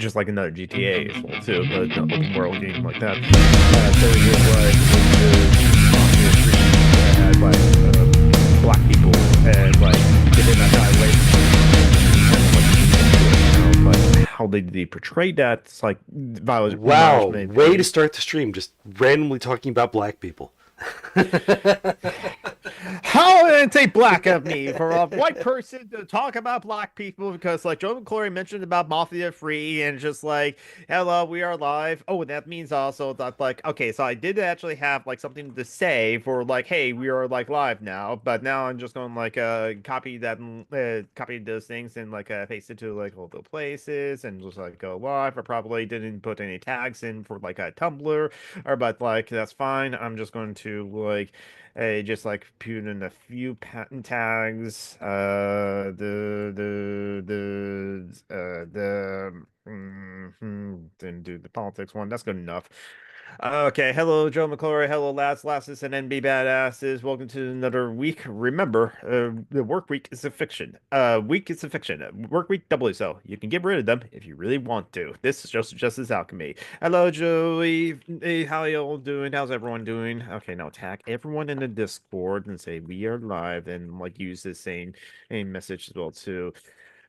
just like another GTA as well too, but an open world game like that. So it was like the street that had like black people and like they did not die away. But how they portrayed that, it's like violence, Wow, made way to start the stream, just randomly talking about black people. how did it take black of me for a white person to talk about black people? Because like Joe McClory mentioned about Mafia Free and just like, hello, we are live. Oh, that means also that like, okay, so I did actually have like something to say for like, hey, we are like live now, but now I'm just going to like copy that copy those things and like paste it to like all the places and just like go live. I probably didn't put any tags in for like a Tumblr or but like that's fine. I'm just going to like just like put in a few patent tags. Didn't do the politics one. That's good enough. Okay, hello, Joe McClory. Hello, Lasses, and NB Badasses. Welcome to another week. Remember, the work week is a fiction. Week is a fiction. Work week doubly so. You can get rid of them if you really want to. This is just as Alchemy. Hello, Joey. Hey, how y'all doing? How's everyone doing? Okay, now attack everyone in the Discord and say we are live, and like use the same message as well too.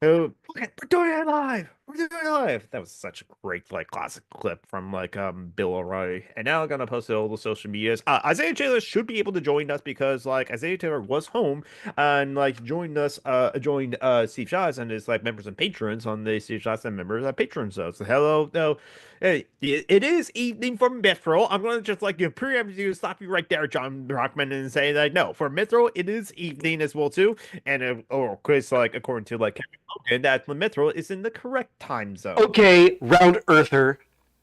Oh, look at, we're doing it live. We're doing it live. That was such a great like classic clip from like Bill O'Reilly. And now I'm gonna post it all the social medias. Isaiah Taylor should be able to join us because like Isaiah Taylor was home and like joined Steve Shots and his like members and patrons on the Steve Shots and members and patrons. So hello, no. Hey, it is evening for Metro. I'm gonna just like preempt you, stop you right there, John Brockman, and say that no, for Metro it is evening as well too. And or Chris, like according to like Logan, that the Metro is in the correct time zone. Okay, round earther.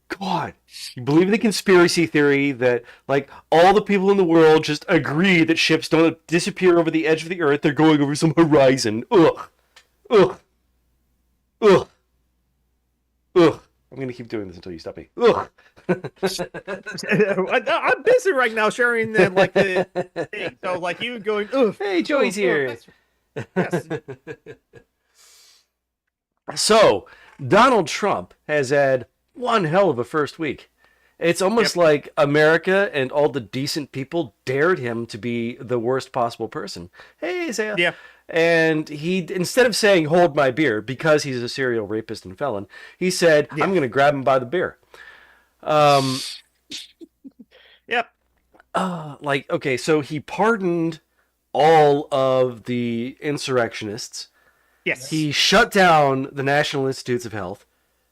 God, you believe in the conspiracy theory that like all the people in the world just agree that ships don't disappear over the edge of the earth, they're going over some horizon. Ugh. Ugh. Ugh. Ugh. I'm gonna keep doing this until you stop me. Ugh. I'm busy right now sharing the like the thing. So like you going, ugh, Hey, Joey's here. yes. So, Donald Trump has had one hell of a first week. It's almost Yep. like America and all the decent people dared him to be the worst possible person. Hey, Isaiah. Yeah. And he, instead of saying, hold my beer, because he's a serial rapist and felon, he said, Yeah. I'm going to grab him by the beer. Um, Yep. like, okay, so he pardoned all of the insurrectionists. Yes. He shut down the National Institutes of Health,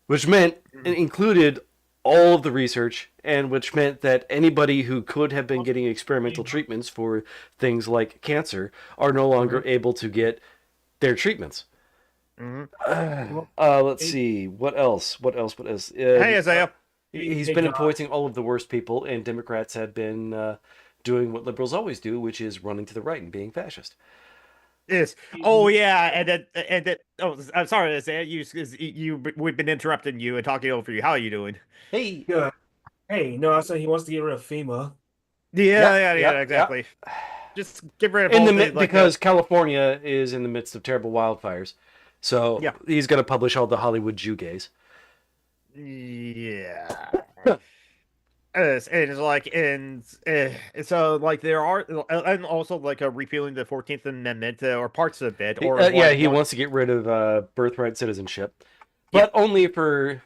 which meant Mm. it included all of the research, and which meant that anybody who could have been getting experimental treatments for things like cancer are no longer Mhm. able to get their treatments. Mhm. Let's see. What else? What else? What else? Hey, Isaiah. He's been appointing all of the worst people, and Democrats have been doing what liberals always do, which is running to the right and being fascist. Yes. Oh yeah, and then. Oh, I'm sorry, Isaiah. We've been interrupting you and talking over you. How are you doing? Hey. Yeah. Hey, no, I said he wants to get rid of FEMA. Yeah, Yeah, yeah, yeah, yeah, yeah. exactly. Just get rid of In all the the like because California is in the midst of terrible wildfires, so yeah. he's going to publish all the Hollywood Jew gays. Yeah. And it's like and so like there are and also like repealing the 14th Amendment or parts of it or Yeah, like he one wants to get rid of birthright citizenship, yeah but only for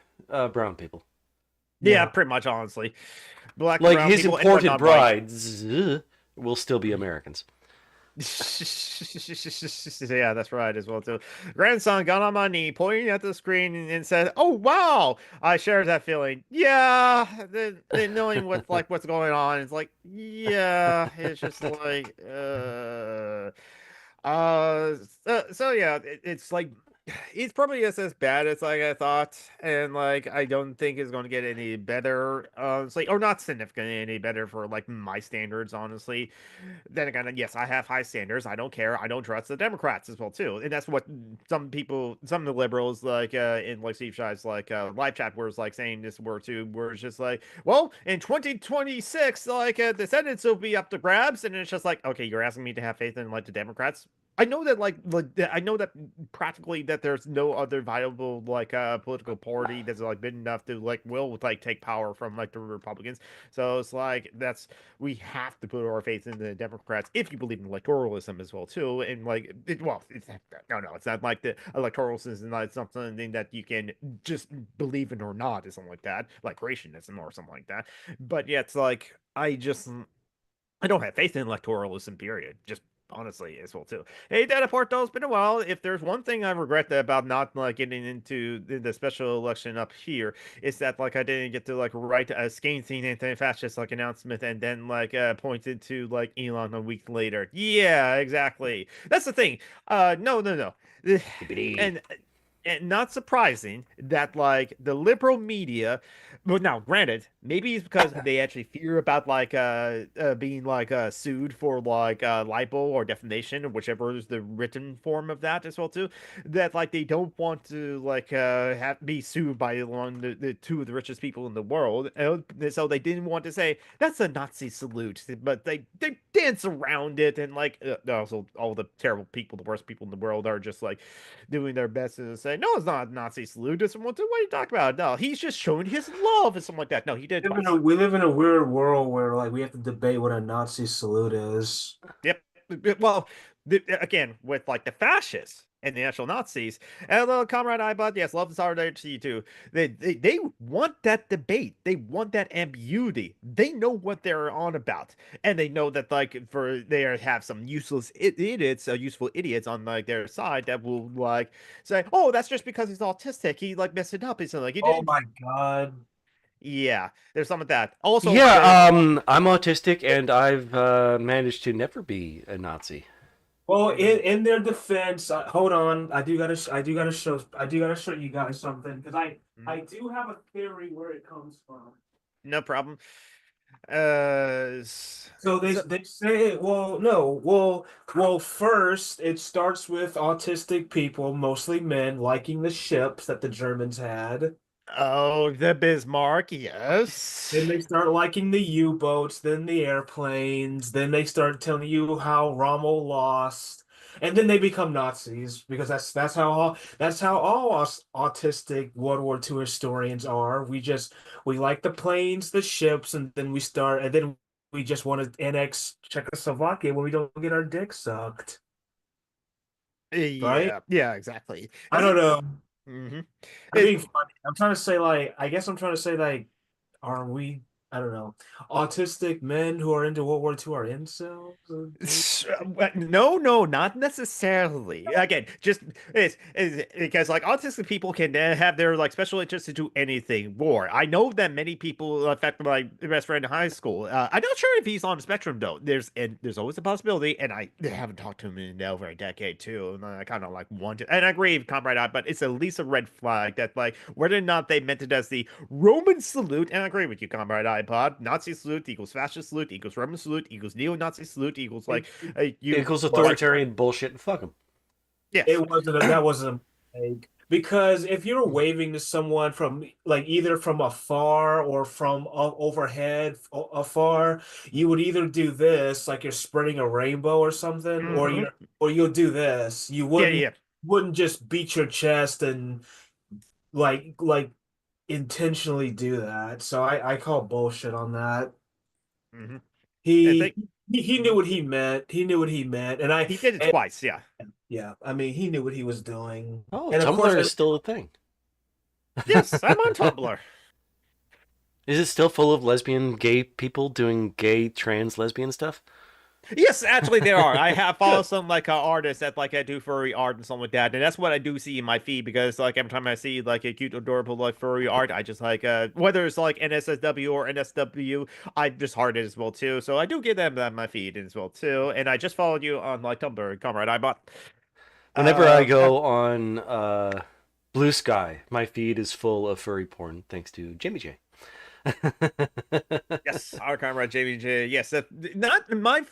brown people. yeah Yeah. pretty much honestly black and Like brown his people and imported whatnot white. brides will still be Americans. Yeah, that's right as well too. Grandson got on my knee, pointing at the screen and said, "Oh wow!" I share that feeling. Yeah, the knowing what like what's going on. It's like, yeah, it's just like, so yeah, it's like it's probably just as bad as like I thought, and like I don't think it's going to get any better. Honestly, or not significantly any better for like my standards, honestly. Then again, yes, I have high standards. I don't care. I don't trust the Democrats as well too, and that's what some people, some of the liberals, like in like Steve Shive's like live chat, was like saying this word too, where it's just like, well, in 2026, like the Senate's will be up to grabs, and it's just like, okay, you're asking me to have faith in like the Democrats. I know that I know that practically that there's no other viable political party that's like big enough to like will like take power from like the Republicans. So it's like that's we have to put our faith in the Democrats if you believe in electoralism as well too. And like well, it's no, it's not like the electoralism is not something that you can just believe in or not, or something like that, like creationism or something like that. But yeah, it's like I don't have faith in electoralism, period. Just honestly, as well too. Hey, Data Porto, it's been a while. If there's one thing I regret about not like getting into the special election up here, is that like I didn't get to like write a scathing anti-fascist like announcement and then like pointed to like Elon a week later. Yeah, exactly. That's the thing. No. Bibbidi. And and not surprising that like the liberal media, well, now granted, maybe it's because they actually fear about like being like sued for like libel or defamation or whichever is the written form of that as well too, that like they don't want to like have be sued by one the two of the richest people in the world, so they didn't want to say that's a Nazi salute, but they dance around it, and like also all the terrible people, the worst people in the world, are just like doing their best to say, no, it's not a Nazi salute. It's someone, what are you talking about? No, he's just showing his love and something like that. No, he did it twice. We live in a weird world where like we have to debate what a Nazi salute is. Yep. Well, again, with like the fascists and the actual Nazis, and Comrade Ibot, yes, love and solidarity to you too. They want that debate. They want that ambiguity. They know what they're on about, and they know that like for they have some useless idiots, useful idiots on like their side that will like say, oh, that's just because he's autistic. He like messed it up. He's like he Oh didn't. my God. Yeah, there's some of that. Also, Yeah, I'm autistic and I've managed to never be a Nazi. Well, in their defense, hold on. I do gotta show you guys something because I do have a theory where it comes from. no problem. So So they say, well, no, well, first it starts with autistic people, mostly men, liking the ships that the Germans had. oh, the Bismarck, Then yes. they start liking the U-boats, then the airplanes, then they start telling you how Rommel lost, and then they become Nazis because that's how all autistic World War II historians are. We like the planes, the ships, and then we just want to annex Czechoslovakia when we don't get our dick sucked, right? Yeah, exactly. I Is don't it? know. Mm-hmm. I'm being funny. I'm trying to say like I guess I'm trying to say like are we, I don't know, autistic men who are into World War II are incels? No, not necessarily. Again, just it's because like autistic people can have their like special interest to do anything more. I know that many people, in fact, my best friend in high school. I'm not sure if he's on the spectrum though. There's always a possibility, and I haven't talked to him in over a decade too. And I kind of like want to, and I agree with Comrade on, but it's at least a red flag that like whether or not they meant it as the Roman salute, and I agree with you, Comrade iPod. Nazi salute equals fascist salute equals Roman salute equals neo-Nazi salute equals like you Equals like authoritarian bullshit and fuck them. yes. That wasn't a mistake. Because if you're waving to someone from like either from afar or from overhead afar, you would either do this like you're spreading a rainbow or something, Hmm. or you'll do this. You Yeah. wouldn't just beat your chest and like intentionally do that. So I call bullshit on that. Hmm. I He think he knew what he meant. He knew what he meant, he did it and twice. Yeah. yeah, I mean he knew what he was doing. Oh, And of course, Tumblr is still a thing. Yes, I'm on Tumblr. Is it still full of lesbian gay people doing gay trans lesbian stuff? Yes, actually there are. I have followed Good. some like artists that like I do furry art and something like that, and that's what I do see in my feed because like every time I see like a cute, adorable like furry art, I just like whether it's like NSSW or NSW, I just heart it as well too. So I do get them on my feed as well too, and I just followed you on like Tumblr, Comrade. I bought. Whenever I Yeah. go on Blue Sky, my feed is full of furry porn thanks to Jimmy J. Yes, our comrade JBJ. Yes, not my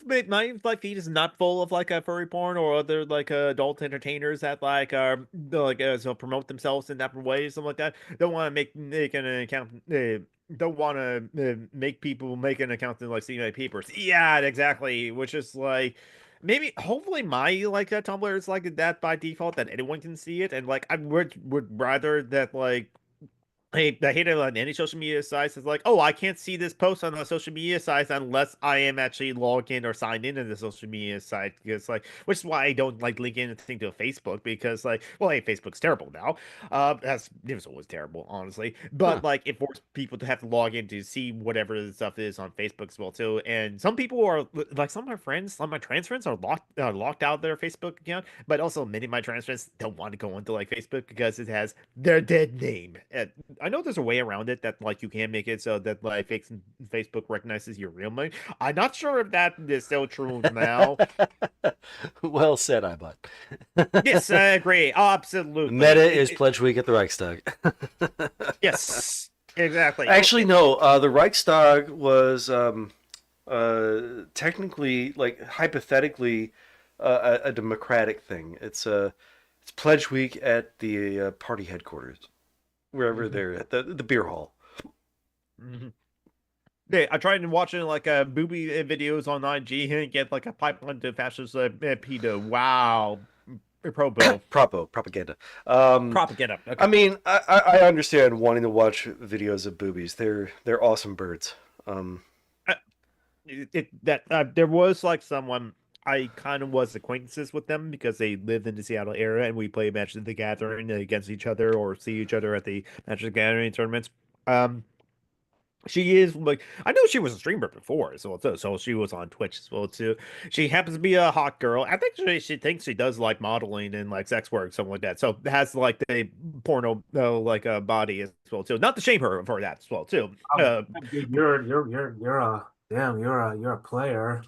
like feed is not full of like furry porn or other like adult entertainers that like like so promote themselves in that way, something like that. Don't want to make an account. Don't want to make people make an account and like see my papers. Yeah, exactly. Which is like. maybe hopefully my like Tumblr is like that by default that anyone can see it, and like I would rather that like I hate it on any social media sites. It's like, oh, I can't see this post on the social media sites unless I am actually logged in or signed into the social media site. Because like, which is why I don't like link anything to Facebook because like, well, hey, Facebook's terrible now. That's it was always terrible, honestly. Huh. But like, it forced people to have to log in to see whatever the stuff is on Facebook as well too. And some people are like, some of my friends, some of my trans friends are locked out of their Facebook account. But also, many of my trans friends don't want to go into like Facebook because it has their dead name. I know there's a way around it that like you can make it so that like Facebook recognizes your real name. I'm not sure if that is still true now. Well said, Ibot. Yes, I agree. Absolutely. Meta is Pledge Week at the Reichstag. Yes, exactly. Actually, no. The Reichstag was technically, like hypothetically, a democratic thing. It's Pledge Week at the party headquarters, wherever Mhm, they're at the beer hall. mhm. Yeah, I tried watching like booby videos on IG and get like a pipeline to fascist pedo. Wow, pro bill Propaganda. propaganda. I Okay. mean, I understand wanting to watch videos of boobies. They're awesome birds. Uh, that there was like someone I kind of was acquaintances with them because they lived in the Seattle area and we play Magic the Gathering against each other or see each other at the Magic the Gathering tournaments. Um, she is like I know she was a streamer before, so she was on Twitch as well too. She happens to be a hot girl. I think she thinks she does like modeling and like sex work, something like that. So has like the porno like a body as well too. Not to shame her for that as well too. You're a damn. You're a player.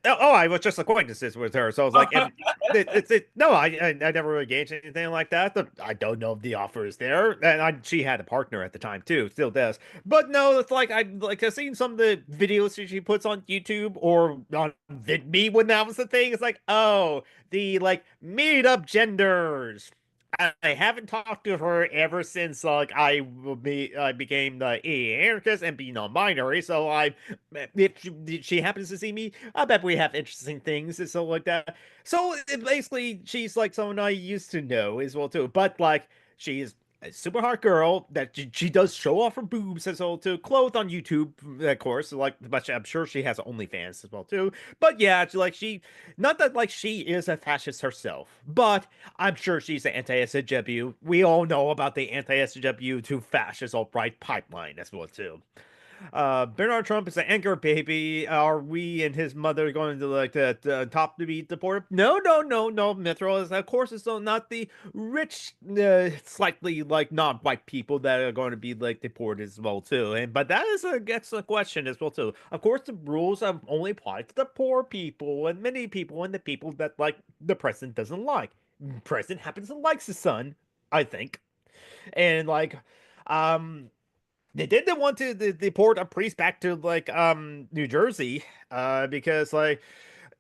I was just acquaintances with her, so I was like, if no, I never really engaged in anything like that. I don't know if the offer is there, and she had a partner at the time too, still does. But no, it's like I've seen some of the videos that she puts on YouTube or on VidMe when that was the thing. It's like, oh, the like meet up genders. I haven't talked to her ever since like I became the anarchist and be non-binary. So if she happens to see me, I bet we have interesting things and stuff like that. So basically, she's like someone I used to know as well too. But like, she's a super hot girl that she does show off her boobs as well too, clothed on YouTube, of course. Like, but I'm sure she has OnlyFans as well too. But yeah, not that like she is a fascist herself, but I'm sure she's an anti-SJW. We all know about the anti-SJW to fascist alt-right pipeline as well too. Bernard Trump is an anchor baby. Are we and his mother going to like the top to be deported? No, no, no, no. Mithril is of course it's not the rich, slightly like non-white people that are going to be like deported as well too. And but that is a excellent question as well too. Of course, the rules only apply to the poor people and many people and the people that like the president doesn't like. President happens to like his son, I think, and like, um. They did want to deport a priest back to like New Jersey because like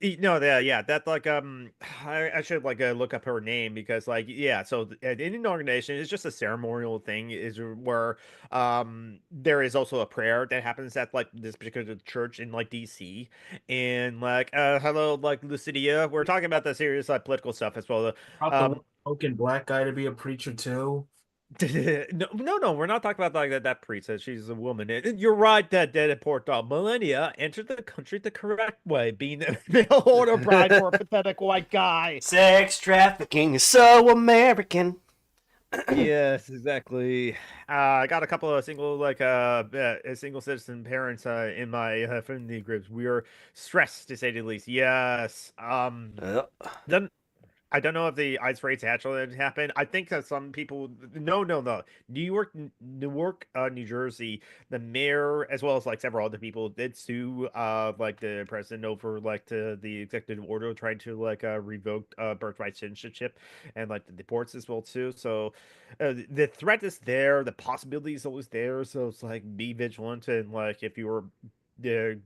that yeah that like I should like look up her name because like yeah so at Indian organization is just a ceremonial thing is where there is also a prayer that happens at like this particular church in like DC and like hello like Lucidia, we're talking about the serious like political stuff as well. About the um token black guy to be a preacher too. No, no, no, we're not talking about like that princess. She's a woman. You're right that port millennia entered the country the correct way, being a mail order bride for a pathetic white guy. Sex trafficking is so American. Yes, exactly. I got a couple of single single citizen parents in my friendly groups. We are stressed to say the least. Yes. Uh, Then I don't know if the ice raids actually happened. I think that some people, no, no, no. Newark, New Jersey, the mayor, as well as like several other people, did sue like the president over like the executive order trying to like revoke birthright citizenship and like the deports as well too. So the threat is there, the possibility is always there. So it's like be vigilant and like if you were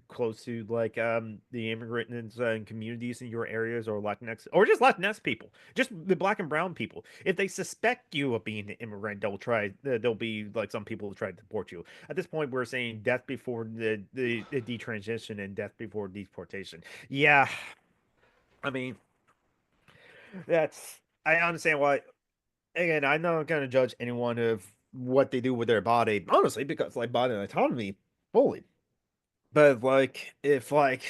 close to like the immigrants and communities in your areas or Latinx or just Latinx people, just the black and brown people. If they suspect you of being an immigrant, there'll be like some people who try to deport you. At this point, we're saying death before the detransition and death before deportation. Yeah, I mean, that's I understand why. Again, I'm not gonna judge anyone of what they do with their body, honestly, because like body autonomy, fully. But like, if like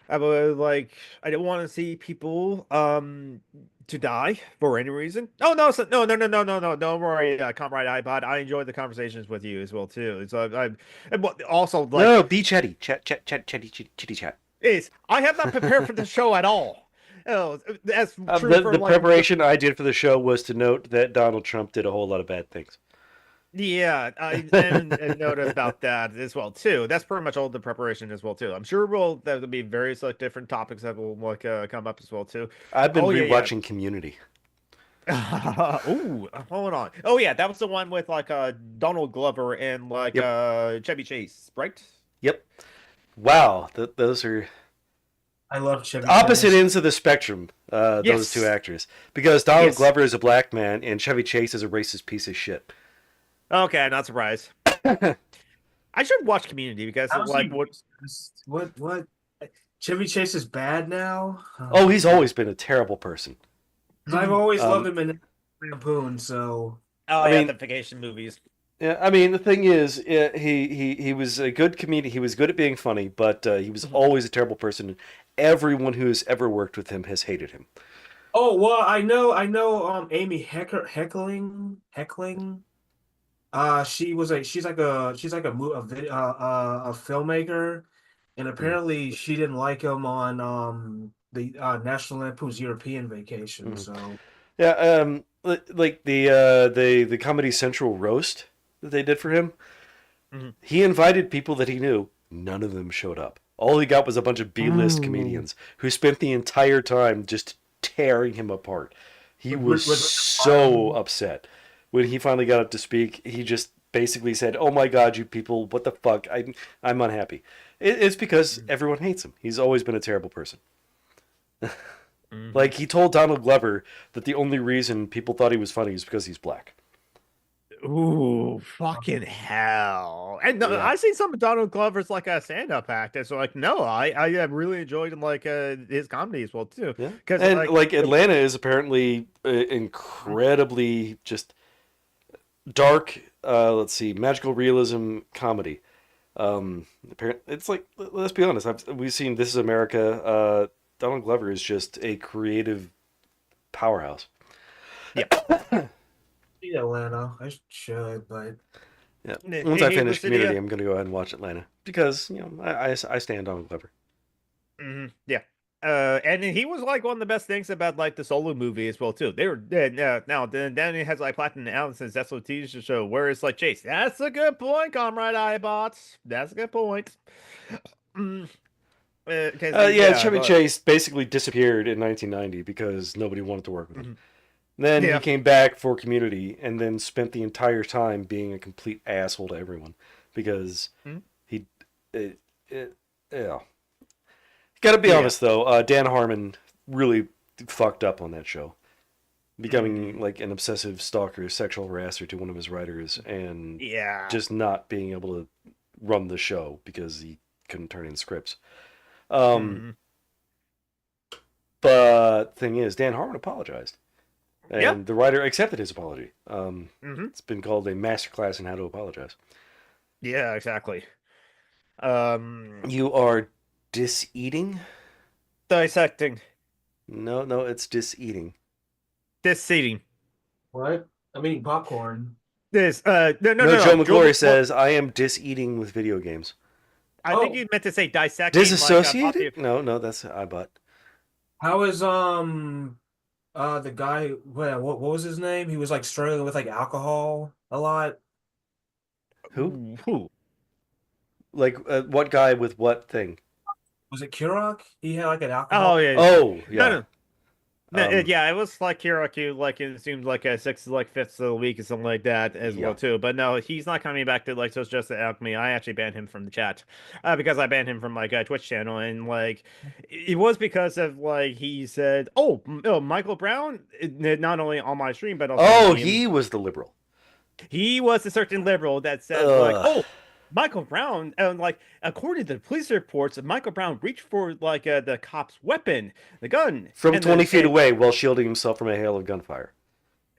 I would like, I don't want to see people to die for any reason. Oh no, no! Don't worry, Comrade iPod. I enjoyed the conversations with you as well too. It's and also like No, be chatty, chitty chat. is I have not prepared for the show at all. Oh, that's true The for the like preparation I did for the show was to note that Donald Trump did a whole lot of bad things. yeah, and note about that as well too. That's pretty much all the preparation as well too. I'm sure there'll be various like different topics that will like come up as well too. I've been Oh yeah, rewatching Community. yeah. Ooh, hold on. Oh yeah, that was the one with like Donald Glover and like Yep, Chevy Chase, right? yep. Wow, those are I love Chevy opposite Chase. ends of the spectrum. Those two Yes. actors, because Donald Yes. Glover is a black man and Chevy Chase is a racist piece of shit. Okay, not surprised. I should watch Community because How's like he what racist? What? Chevy Chase is bad now? Oh, he's always been a terrible person. 'Cause I've always loved Um, him in Lampoon, so oh I yeah, mean, the vacation movies. yeah, I mean, the thing is, he was a good comedian. He was good at being funny, but he was always a terrible person. Everyone who's ever worked with him has hated him. oh well, Amy Heckling. She's like a filmmaker, and Mhm, apparently she didn't like him on the National Lampoon's European Vacation. mhm. So Yeah, like the Comedy Central roast that they did for him. Mhm. He invited people that he knew. None of them showed up. All he got was a bunch of B-list Mm. comedians who spent the entire time just tearing him apart. He was Was it so upset. When he finally got up to speak, he just basically said, "Oh my God, you people, what the fuck? I'm unhappy." It's because everyone hates him. He's always been a terrible person. Mhm. Like, he told Donald Glover that the only reason people thought he was funny is because he's black. Ooh, fucking hell! And no, Yeah. I see some of Donald Glover's like a stand-up act. And so like, no, I have really enjoyed like his comedy as well too. Yeah. Because And, like, like, Atlanta is apparently incredibly just dark, let's see, magical realism comedy. It's like, let's be honest, we've seen This Is America. Donald Glover is just a creative powerhouse. yeah, see Atlanta, I should, but Yeah. Once I he finish was in the Community, I'm going to go ahead and watch Atlanta because, I stand Donald Glover. yeah. And then he was like one of the best things about like the solo movie as well too. They were now then it has like Platinum Allison's that's what TV show where it's like Chase. That's a good point, Comrade iBots. That's a good point. Mm, because Yeah, yeah, Chevy but Chase basically disappeared in 1990 because nobody wanted to work with him. mhm. Then he Yeah. came back for Community and then spent the entire time being a complete asshole to everyone because Mhm. he, it, yeah. Got to be Yeah. honest though, Dan Harmon really fucked up on that show, becoming like an obsessive stalker, sexual harasser to one of his writers, and Yeah. just not being able to run the show because he couldn't turn in scripts. Um, Mhm. but thing is, Dan Harmon apologized. Yeah. And the writer accepted his apology. Hmm. It's been called a masterclass in how to apologize. Yeah, exactly. Um, You are diseating? Dissecting. No, no, it's diseating. Disseating. what? I'm eating popcorn. This no no No, no Joe no. McGlory says, I am diseating with video games. I think Oh, you meant to say dissecting like Disassociated? No, no, that's iBot. how is the guy what was his name? He was like struggling with like alcohol a lot. Who? Who? Like, what guy with what thing? Was it Kurok? He had like an alcohol. Oh yeah. Oh, No yeah. no. No, Um, yeah, it was like Hiroki, like it seems like a six like fifths of the week or something like that as well yeah. too. But no, he's not coming back to like so it's just Alchemy. I actually banned him from the chat, because I banned him from like a Twitch channel, and like it was because of like he said, "Oh, Michael Brown," not only on my stream but also on Oh, GM. he was the liberal. He was a certain liberal that said like, Ugh. "Oh." Michael Brown, like according to the police reports, Michael Brown reached for like the cop's weapon, the gun, From and 20 then feet away while shielding himself from a hail of gunfire.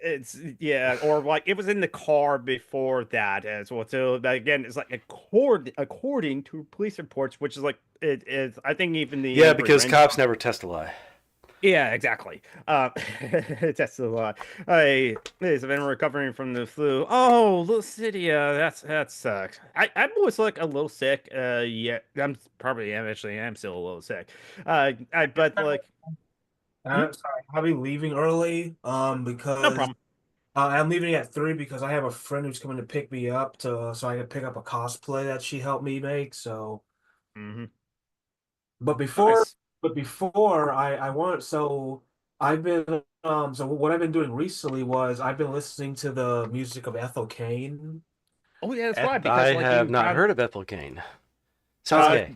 it's yeah, or like it was in the car before that as well. So but again, it's like according to police reports, which is like it is. I think even the Yeah, Amber because Grange. cops never test a lie. Yeah, exactly. That's a lot. I I've been recovering from the flu. Oh, little city. That sucks. I'm always like a little sick. Yeah, I'm probably am actually am still a little sick. But like, hmm? Sorry, I'll be leaving early. No Because problem. I'm leaving at 3 because I have a friend who's coming to pick me up so I can pick up a cosplay that she helped me make. So, Hmm. but before Nice. but before I want so I've been so what I've been doing recently was I've been listening to the music of Ethel Cain. Oh yeah, that's right. I Because like have you not got heard of Ethel Kane. Sounds Uh, gay.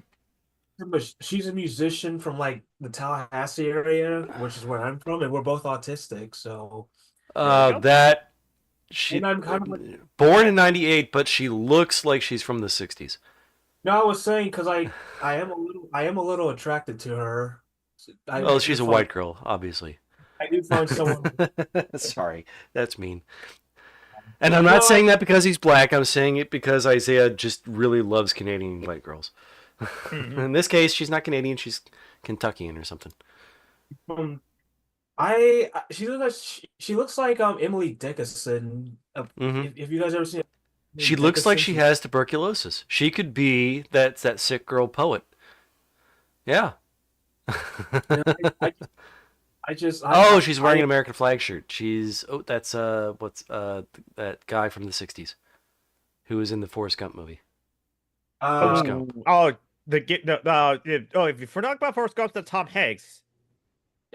but she's a musician from like the Tallahassee area, which is where I'm from, and we're both autistic. So, there we go. That she and I'm kind of like, born in '98, but she looks like she's from the '60s. no, I was saying because I am a little attracted to her. Well, I do she's a find white girl, obviously. I do find someone. Sorry, that's mean. And I'm not No, saying that because he's black. I'm saying it because Isaiah just really loves Canadian white girls. Hmm. In this case, she's not Canadian. She's Kentuckian or something. um, she looks like Emily Dickinson. Hmm. If you guys ever seen Emily She looks like Dickinson, she she's has tuberculosis. She could be that sick girl poet. Yeah. you know, I just Oh, she's wearing I an American flag shirt. She's that's what's that guy from the '60s who was in the Forrest Gump movie. Forrest uh Oh, Gump. oh, the get no, oh, if we're talking about Forrest Gump, that's Tom Hanks.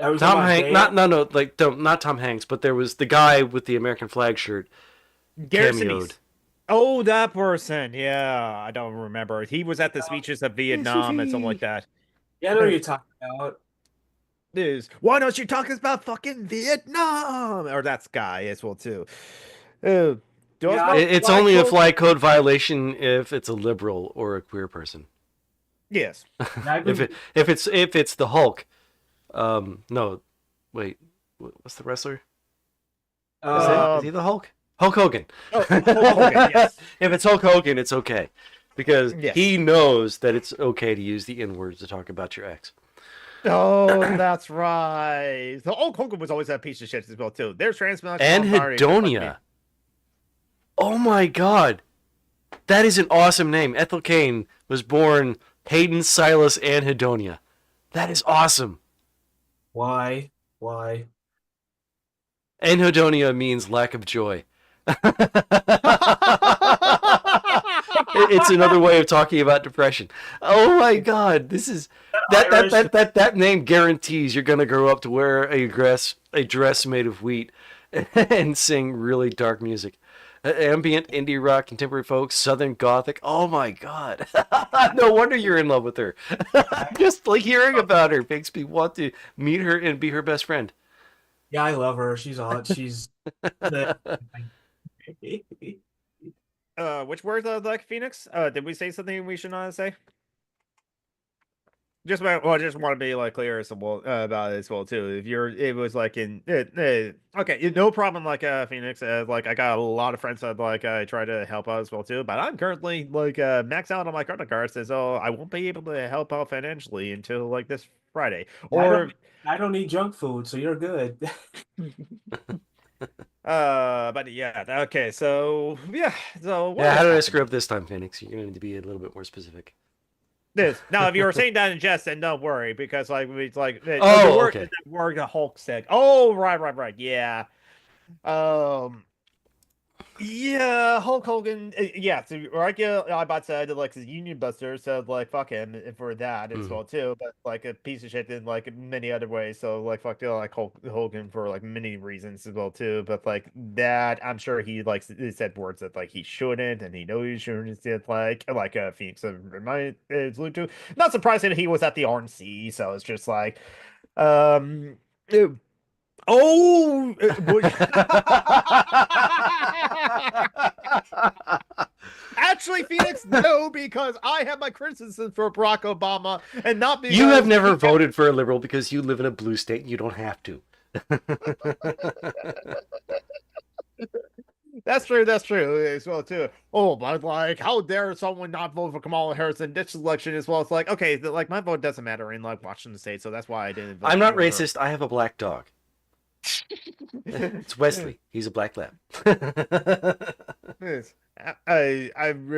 are we talking Tom about Hanks, Dale? not no no like don't not Tom Hanks, but there was the guy with the American flag shirt Garrison cameoed. East. Oh, that person. Yeah, I don't remember. He was at the speeches of Vietnam and something like SUV. that. Yeah, I know what you're talking about. Is why don't you talk about fucking Vietnam? Or that's guy as well too. Do us Yeah, about It's fly only a code? flag code violation if it's a liberal or a queer person. Yes. I've been If it's the Hulk, no, wait, what's the wrestler? Is Uh, he the Hulk? Hulk Hogan. oh, Hulk Hogan. Yes. If it's Hulk Hogan, it's okay because Yes. he knows that it's okay to use the N words to talk about your ex. Oh, that's right. So Hulk Hogan was always a piece of shit as well too. There's And transnational party. Hedonia. Oh my God, that is an awesome name. Ethel Cain was born Hayden, Silas, and Hedonia. That is awesome. why? Why? Anhedonia means lack of joy. It's another way of talking about depression. Oh my God, this is Irish. that name guarantees you're gonna grow up to wear a dress made of wheat and sing really dark music. Ambient, indie rock, contemporary folk, southern gothic. Oh my God. No wonder you're in love with her. Just like hearing about her makes me want to meet her and be her best friend. Yeah, I love her. She's on. She's the. Which words like Phoenix? Did we say something we should not say? I just want to be like clear as well about it as well too. If you're, it was like okay, no problem. Like Phoenix, like I got a lot of friends that like I try to help out as well too. But I'm currently like maxed out on my credit card, so I won't be able to help out financially until like this Friday. I Or don't. I don't need junk food, so you're good. but yeah, okay. So yeah, so what Yeah, how else did I happened? screw up this time, Phoenix? You're going to need to be a little bit more specific. This now, if you were saying that in jest, then don't worry because like it's like the Oh, word okay. the word the Hulk said. Oh, right, yeah. Um, yeah, Hulk Hogan. Yeah, so like I about said, like his Union Buster, so like fuck him for that as Mm. well too. But like a piece of shit in like many other ways. So like fuck like Hulk Hogan for like many reasons as well too. But like that, I'm sure he like said words that like he shouldn't, and he knows he shouldn't. Said like Phoenix remind alluded to. Not surprising he was at the RNC, so it's just like um. Oh, Actually, Phoenix, no, because I have my criticism for Barack Obama, and not You have because never voted for a liberal because you live in a blue state and you don't have to. that's true. That's true as well too. Oh, but like, how dare someone not vote for Kamala Harris in this election as well? It's like, okay, like my vote doesn't matter in like Washington State, so that's why I didn't vote I'm not for her. racist. I have a black dog. It's Wesley. He's a black lab. Yes. I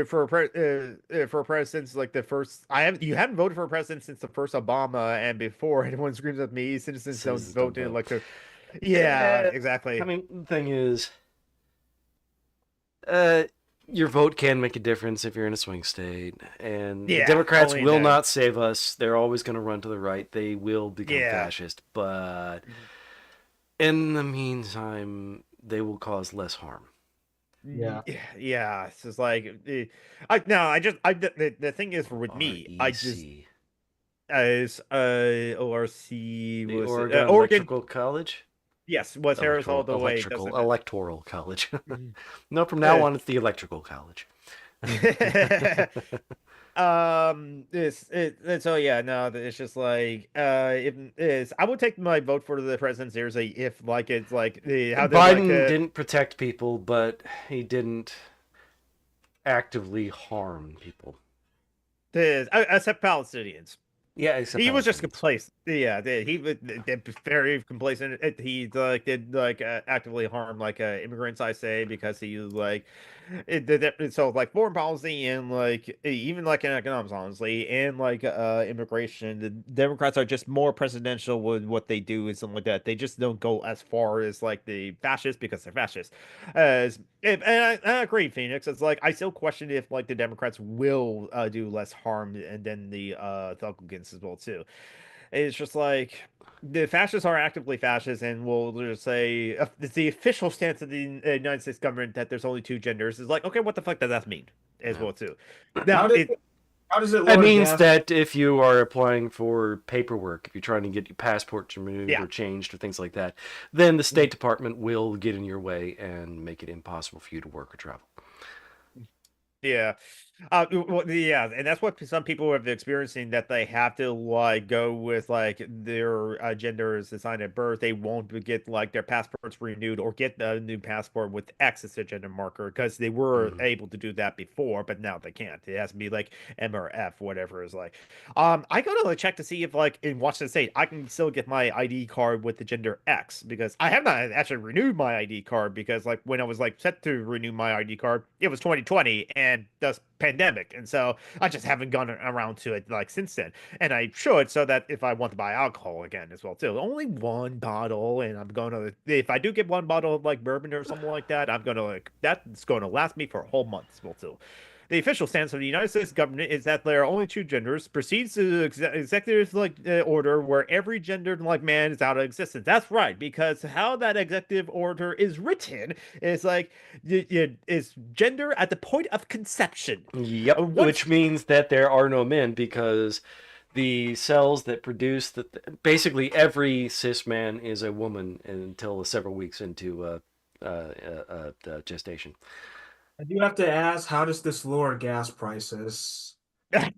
for president like the first I haven't you haven't voted for a president since the first Obama, and before anyone screams at me, citizens don't Citizens don't vote in vote. like the yeah, Eh, I exactly. mean, the thing is, uh, your vote can make a difference if you're in a swing state, and the Yeah, Democrats only will then. not save us. They're always going to run to the right. They will become Yeah. fascist, but in the meantime, they will cause less harm. Yeah. Yeah, it's just like I no, I just I the thing is with me, I just REC, as ORC the was Oregon Oregon, Electrical College, yes, was Harris all the way, doesn't it? Electoral College. No, from now Uh, on, it's the Electrical College. so yeah, no, it's just like if is I would take my vote for the president seriously if like it's like the how did like Biden didn't protect people, but he didn't actively harm people. this except Palestinians. Yeah, except He was just Palestinians. complacent. Yeah, he was very complacent. He like did like actively harm like immigrants, I say, because he was like so like foreign policy and like even like in economics, honestly, and like immigration. The Democrats are just more presidential with what they do and something like that. They just don't go as far as like the fascists because they're fascists. As and I agree, Phoenix. It's like I still question if like the Democrats will do less harm and then the Republicans as well too. It's just like the fascists are actively fascists and will just say it's the official stance of the United States government that there's only two genders. Is like, okay, what the fuck does that mean as Yeah. well too? How Now does it how does it It lower means gas? that if you are applying for paperwork, if you're trying to get your passport removed yeah. or changed or things like that, then the Mhm. State Department will get in your way and make it impossible for you to work or travel. Yeah. Yeah, and that's what some people have experiencing that they have to like go with like their gender is assigned at birth. They won't get like their passports renewed or get a new passport with X as a gender marker because they were Mhm. able to do that before, but now they can't. It has to be like M or F, whatever is like. I go to like, check to see if like in Washington State I can still get my ID card with the gender X because I have not actually renewed my ID card because like when I was like set to renew my ID card, it was 2020 and thus pandemic, and so I just haven't gone around to it like since then. And I should so that if I want to buy alcohol again as well too, only one bottle, and I'm gonna if I do get one bottle of like bourbon or something like that, I'm gonna like that's going to last me for a whole month as well too. The official stance of the United States government is that there are only two genders, proceeds to executive like order where every gendered like man is out of existence. That's right, because how that executive order is written is like is gender at the point of conception. Yep, Once which means that there are no men because the cells that produce basically every cis man is a woman until several weeks into gestation. I do have to ask, how does this lower gas prices? I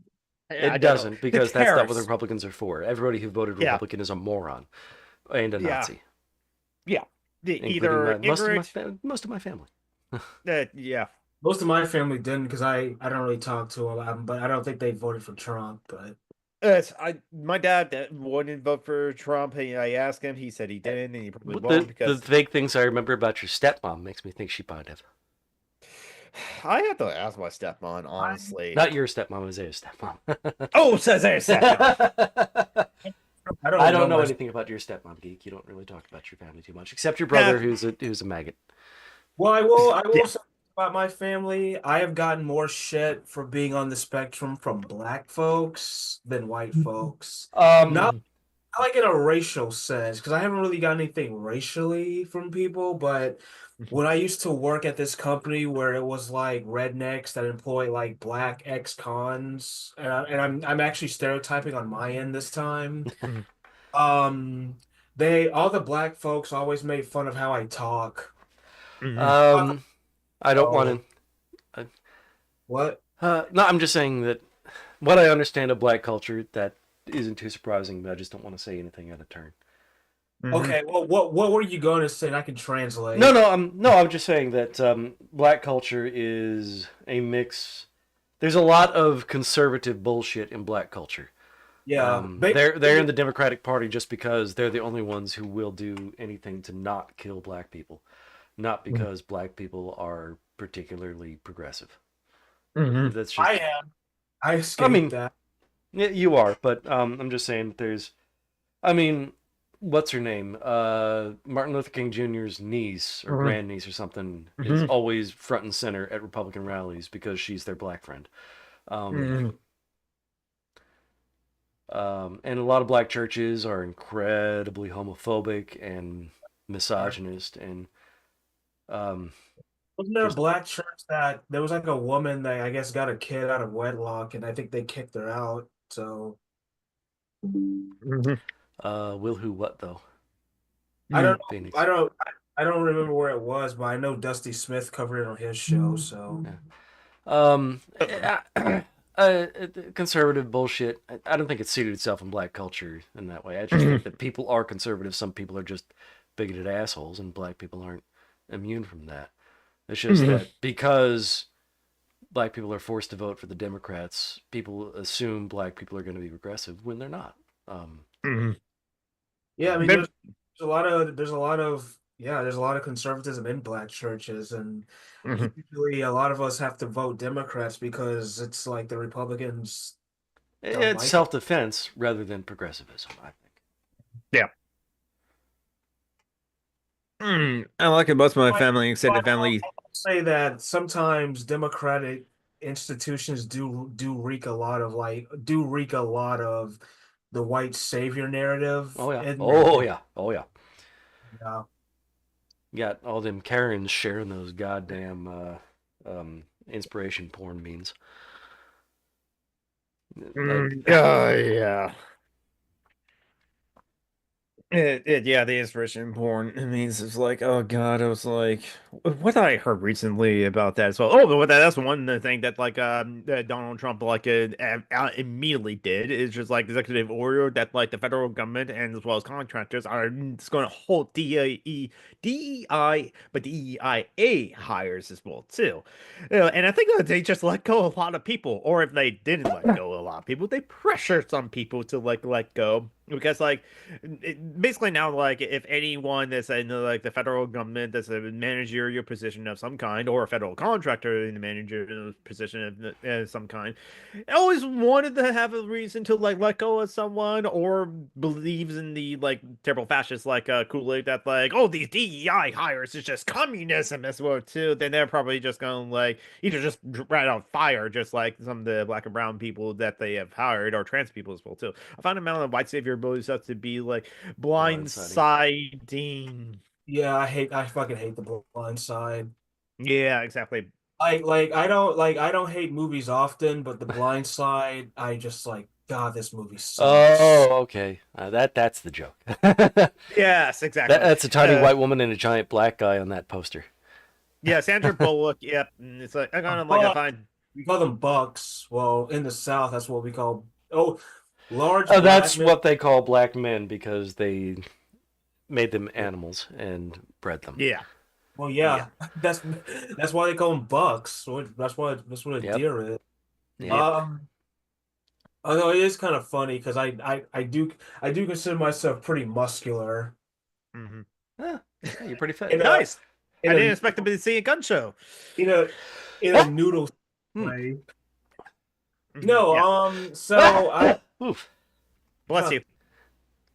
It don't know doesn't the because that's not what the tariffs. Republicans are for. Everybody who voted Yeah, Republican is a moron and a yeah, Nazi, yeah. including Either ignorant, most of my family. yeah. Most of my family didn't because I don't really talk to them, but I don't think they voted for Trump. But My dad wouldn't vote for Trump. I asked him. He said he didn't, and he probably What won't the because vague things I remember about your stepmom makes me think she might have. I have to ask my stepmom, honestly. Not your stepmom, Isaiah's stepmom. Oh, says there's stepmom. I don't I even know don't know my. anything about your stepmom, geek. You don't really talk about your family too much, except your Nah, brother, who's a maggot. Well, I will yeah. say about my family. I have gotten more shit for being on the spectrum from black folks than white folks. Not Um, not like in a racial sense, because I haven't really got anything racially from people, but when I used to work at this company where it was like rednecks that employ like black ex-cons, and I'm actually stereotyping on my end this time. Um, they all the black folks always made fun of how I talk. Mhm. um, I don't Oh, want to. What? No, I'm just saying that what I understand of black culture, that isn't too surprising, but I just don't want to say anything out of turn. Hmm. Okay, well, what were you going to say? And I can No, translate. no, I'm just saying that black culture is a mix. There's a lot of conservative bullshit in black culture. Yeah, They're in the Democratic Party just because they're the only ones who will do anything to not kill black people, not because black people are particularly progressive. Hmm. That's I just, am. I I escaped mean, that. yeah, you are, but I'm just saying that there's, I mean, what's her name? Martin Luther King Jr.'s niece or Hmm. grandniece or something is Hmm. always front and center at Republican rallies because she's their black friend. Um, Hmm. and a lot of black churches are incredibly homophobic and misogynist and um, Wasn't there a just black church that there was like a woman that I guess got a kid out of wedlock, and I think they kicked her out. So Hmm. will who what though? I don't know. Phoenix. I don't remember where it was, but I know Dusty Smith covered it on his show. So Yeah. Um, uh, conservative bullshit. I don't think it's suited itself in black culture in that way. I just think that people are conservative. Some people are just bigoted assholes, and black people aren't immune from that. It's just Hmm. that because black people are forced to vote for the Democrats, people assume black people are going to be progressive when they're not. Um, Hmm. yeah, I mean, But there's a lot of conservatism in black churches, and mhm. usually a lot of us have to vote Democrats because it's like the Republicans don't it's like it. self-defense rather than progressivism, I think. Yeah. I like it. Most of my But family, extended I'll family. say that sometimes democratic institutions do wreak a lot of the white savior narrative, Oh yeah. and Oh yeah. Oh yeah. yeah, You got all them Karens sharing those goddamn inspiration porn memes. Like, Yeah. Yeah, the inspiration porn. It means it's like, oh God, I was like, what I heard recently about that as well. Oh, but that's one thing that like that Donald Trump like immediately did is just like executive order that like the federal government and as well as contractors are just going to hold DEI, but DEIA hires as well too. And I think that they just let go a lot of people, or if they didn't let go a lot of people, they pressured some people to like let go because like basically now like if anyone that's in like the federal government that's a managerial position of some kind or a federal contractor in the managerial position of some kind always wanted to have a reason to like let go of someone or believes in the like terrible fascists like Kool-Aid that like oh these DEI hires is just communism as well too, then they're probably just gonna like either just right on fire just like some of the black and brown people that they have hired or trans people as well too. I find amount of white savior abilities stuff to be like blindsiding. blindsiding. yeah, I fucking hate the blind side. Yeah, exactly. I don't hate movies often, but the blind side, I just like, God, this movie sucks. Oh, okay. That's the joke. that, Yes, exactly. that's a tiny Uh, white woman and a giant black guy on that poster. yeah, Sandra Bullock. Yep. It's like I kind of like I But find. we call them bucks. Well, in the South, that's what we call large Oh, black that's men. what they call black men because they made them animals and bred them. Yeah, Well, yeah, yeah, that's why they call them bucks. So that's what a Yep. deer is. Yep. Um, Although it is kind of funny because I do consider myself pretty muscular hmm Yeah, you're pretty fit. in nice. in I didn't a expect to be see a gun show. in a in a Oh! noodle Hmm. way. No, Yeah, so I Oof. bless huh, you.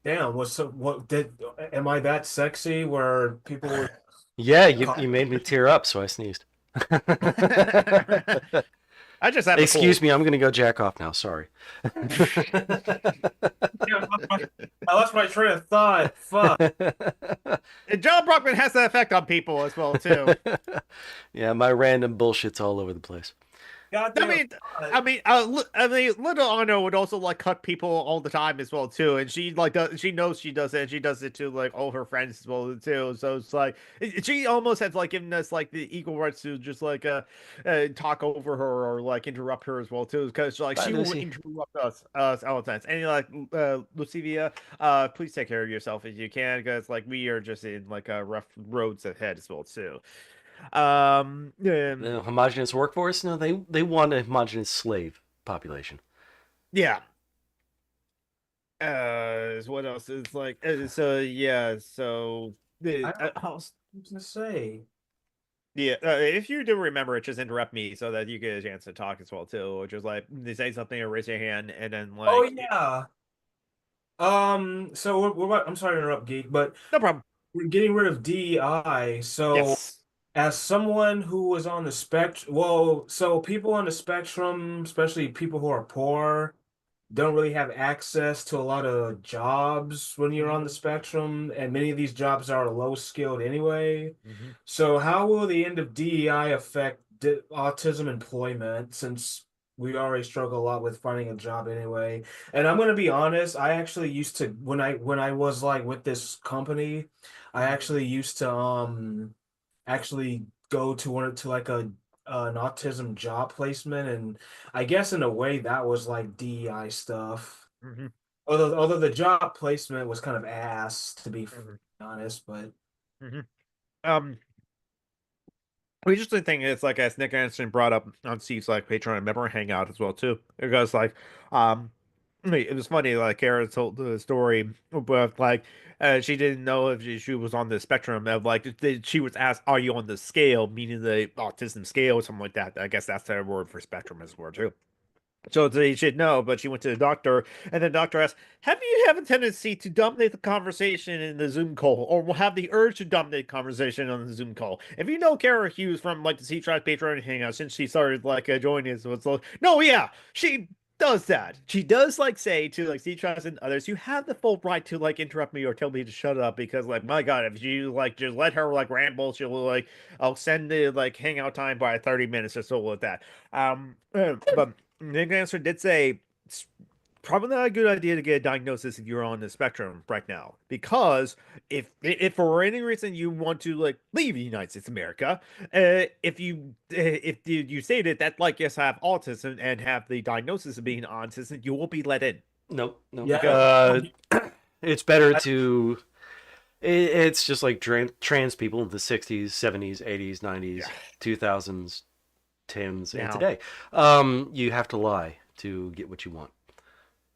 damn, what did am I that sexy where people would Yeah, call you made me tear up, so I sneezed. I just have a Excuse cold. me, I'm gonna go jack off now. Sorry. yeah, I lost my train of thought. Fuck. And John Brockman has that effect on people as well too. Yeah, my random bullshit's all over the place. I Goddamn. mean, I mean, little Anna would also like cut people all the time as well too, and she like she knows she does it. And she does it to like all her friends as well too. So it's like she almost has like given us like the equal rights to just like talk over her or like interrupt her as well too, because like Bye, she will Lucy. interrupt us all the time. And like Lucivia, please take care of yourself if you can, because like we are just in like rough roads ahead as well too. The homogenous workforce? No, they want a homogenous slave population. Yeah. So what else is like so yeah so I don't know what else to say. yeah if you do remember it, just interrupt me so that you get a chance to talk as well too, or just like they say something or raise your hand and then Oh like yeah. So I'm sorry to interrupt, Geek, but no problem. we're getting rid of DEI. So Yes. as someone who was on the spectrum, well, so people on the spectrum, especially people who are poor, don't really have access to a lot of jobs when you're on the spectrum, and many of these jobs are low skilled anyway. Mm-hmm. So how will the end of DEI affect autism employment since we already struggle a lot with finding a job anyway? And I'm gonna be honest, I actually used to when I was like with this company, I actually used to actually go to one to like a an autism job placement, and I guess in a way that was like DEI stuff. Mm-hmm. Although the job placement was kind of ass to be Mm-hmm. honest, but Mm-hmm. um the interesting thing is, like, as Nick Anderson brought up on Steve's like Patreon member hangout as well too, because like, I mean, it was funny. Like, Kara told the story, but like, she didn't know if she was on the spectrum. Of like, she was asked, "Are you on the scale?" Meaning the autism scale or something like that. I guess that's the word for spectrum as well too. So they should know, but she went to the doctor, and the doctor asked, "Have you have a tendency to dominate the conversation in the Zoom call, or will have the urge to dominate conversation on the Zoom call?" If you know Kara Hughes from like the C Track Patreon hangout since she started like joining us, it's like, no, yeah, she does that. She does like say to like C Tracks and others, "You have the full right to like interrupt me or tell me to shut up," because like my God, if you like just let her like ramble, she'll like I'll send the like hangout time by 30 minutes or so with that. But Nick Answer did say it's probably not a good idea to get a diagnosis if you're on the spectrum right now, because if for any reason you want to like leave the United States of America, if you stated that like yes I have autism and have the diagnosis of being autism, you won't be let in. Nope, nope. yeah, It's better I, to. It's just like trans people in the 60s, 70s, 80s, Yeah. 90s, 2000s, 10s, and Now, today. You have to lie to get what you want.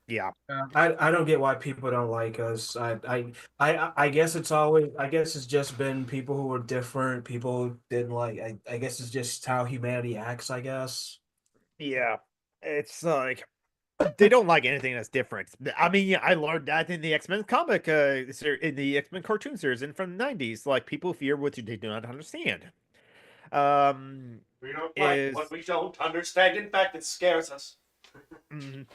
yeah. I don't get why people don't like us. I guess it's always I guess it's just been people who were different. People didn't like. I guess it's just how humanity acts. I guess. Yeah. It's like they don't like anything that's different. I mean, yeah, I learned that in the X-Men comic, in the X-Men cartoon series, and from the '90s. Like people fear what they do not understand. Um, We don't like what is we don't understand. In fact, it scares us. mm,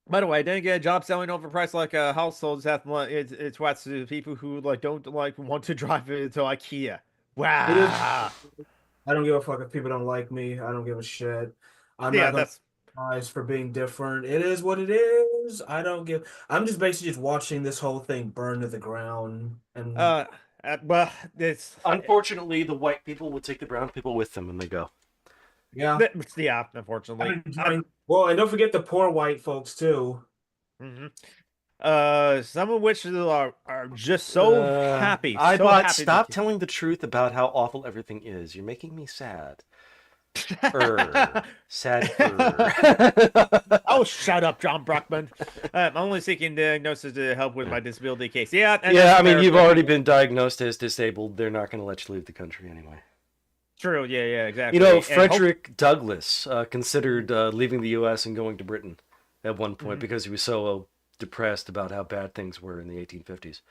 by the way, I didn't get a job selling overpriced like households have. It's what's to people who like don't like want to drive it to IKEA. It is. Wow. I don't give a fuck if people don't like me. I don't give a shit. I'm not Yeah, gonna that's apologize for being different. It is what it is. I don't give. I'm just basically just watching this whole thing burn to the ground. And uh, well, it's Unfortunately, the white people will take the brown people with them when they go. yeah, yeah, I'm unfortunately. enjoying. Well, and don't forget the poor white folks too. Mhm. Some of which are just I so bought. happy Stop telling the truth about how awful everything is. You're making me sad. Sad. Oh, shut up, John Brockman. I'm only seeking diagnosis to help with my disability case. Yeah, and Yeah, that's I mean, fair, you've but already been diagnosed as disabled. They're not going to let you leave the country anyway. true. Yeah, yeah, You know, exactly. And hope. Frederick Douglass considered leaving the U.S. and going to Britain at one point Mhm, because he was so depressed about how bad things were in the 1850s.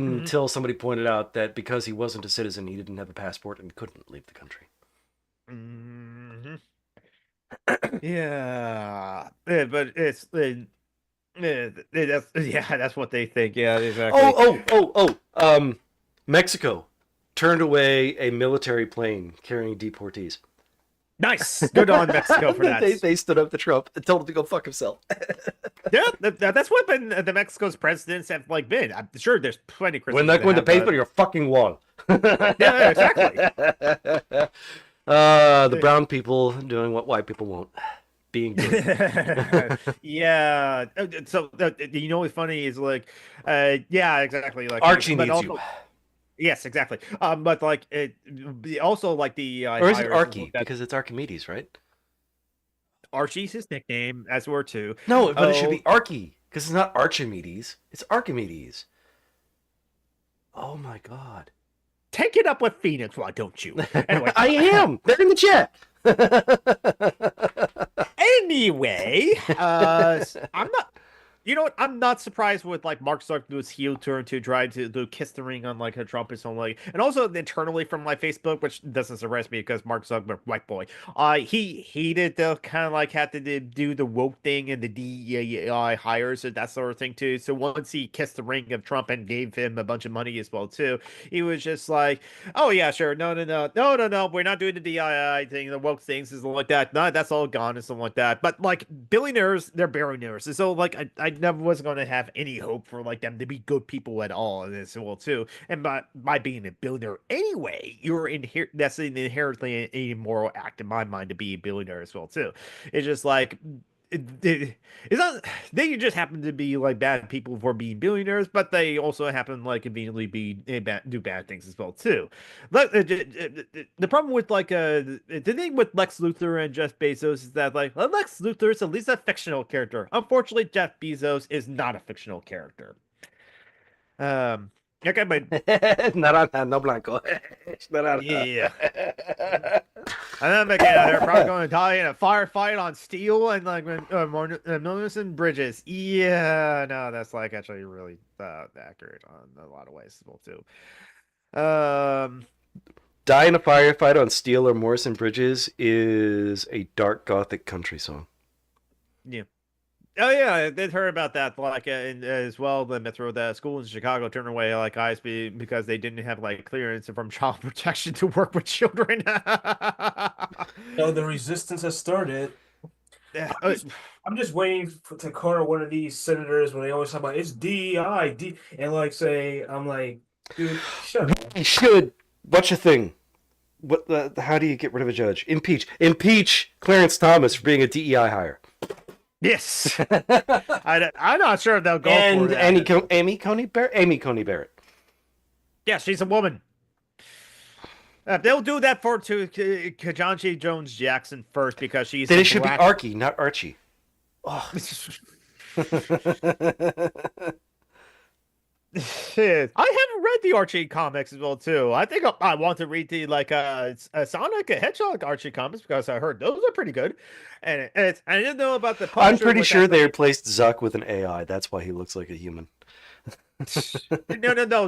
mhm, Until somebody pointed out that because he wasn't a citizen, he didn't have a passport and couldn't leave the country. mhm. Yeah, but that's yeah, that's what they think. Yeah, exactly. Mexico turned away a military plane carrying deportees. Nice. Good on Mexico for that. They stood up to Trump and told him to go fuck himself. Yeah, that's what the Mexico's presidents have like been. I'm sure there's plenty of We're Christians not that going to have. pay for your fucking wall. Yeah, exactly. The brown people doing what white people won't. Being good. Yeah. So you know what's funny is like, yeah, exactly. Like, Archie but needs also, you. yes, exactly. But like it, also like the Or is it hires Archie? that Because it's Archimedes, right? Archie's his nickname, as were too. No, but it should Oh, be Archie. Because it's not Archimedes. It's Archimedes. Oh my god. take it up with Phoenix, why don't you? Anyway, I am. They're in the chat. anyway, I'm not. You know what? I'm not surprised with like Mark Zuckerberg's heel turn to try to kiss the ring on like a Trump and something like, and also internally from like Facebook, which doesn't surprise me because Mark Zuckerberg, white boy, he hated the kind of like had to do the woke thing and the DEI hires and that sort of thing too. So once he kissed the ring of Trump and gave him a bunch of money as well too, he was just like, oh yeah, sure, no, we're not doing the DEI thing, the woke things, and something like that. No, that's all gone and something like that. But like billionaires, they're billionaires, and so like I never was going to have any hope for like them to be good people at all in this world too. And by being a billionaire anyway, that's an inherently immoral act in my mind to be a billionaire as well too. It's just like it's not they just happen to be like bad people for being billionaires, but they also happen like conveniently do bad things as well too. The problem with like the thing with Lex Luthor and Jeff Bezos is that like Lex Luthor is at least a fictional character. Unfortunately, Jeff Bezos is not a fictional character. Okay, but Naranja, no blanco. Naranja. yeah. And then again, they're probably going to die in a firefight on steel and like Millicent Bridges. Yeah, no, that's like actually really accurate on a lot of ways as well too. Die in a firefight on steel or Morrison Bridges is a dark gothic country song. Yeah. Oh yeah, I did heard about that. Like as well, the Metro, the schools in Chicago turned away like ISB because they didn't have like clearance from child protection to work with children. No, the resistance has started. I'm just waiting to corner one of these senators when they always talk about it's DEI, and like say, I'm like, dude, shut up. You should. What's your thing? How do you get rid of a judge? Impeach Clarence Thomas for being a DEI hire. Yes, I'm not sure if they'll go And for that. Amy Coney Barrett. Yeah, she's a woman. They'll do that for to Kajanji Jones Jackson first because she's. Then it should be Archie, not Archie. Oh. Shit. I haven't read the Archie comics as well too. I think I want to read the like Sonic a Hedgehog Archie comics because I heard those are pretty good. And I didn't know about the I'm Punisher pretty with sure that, they replaced Zuck with an AI. That's why he looks like a human. No.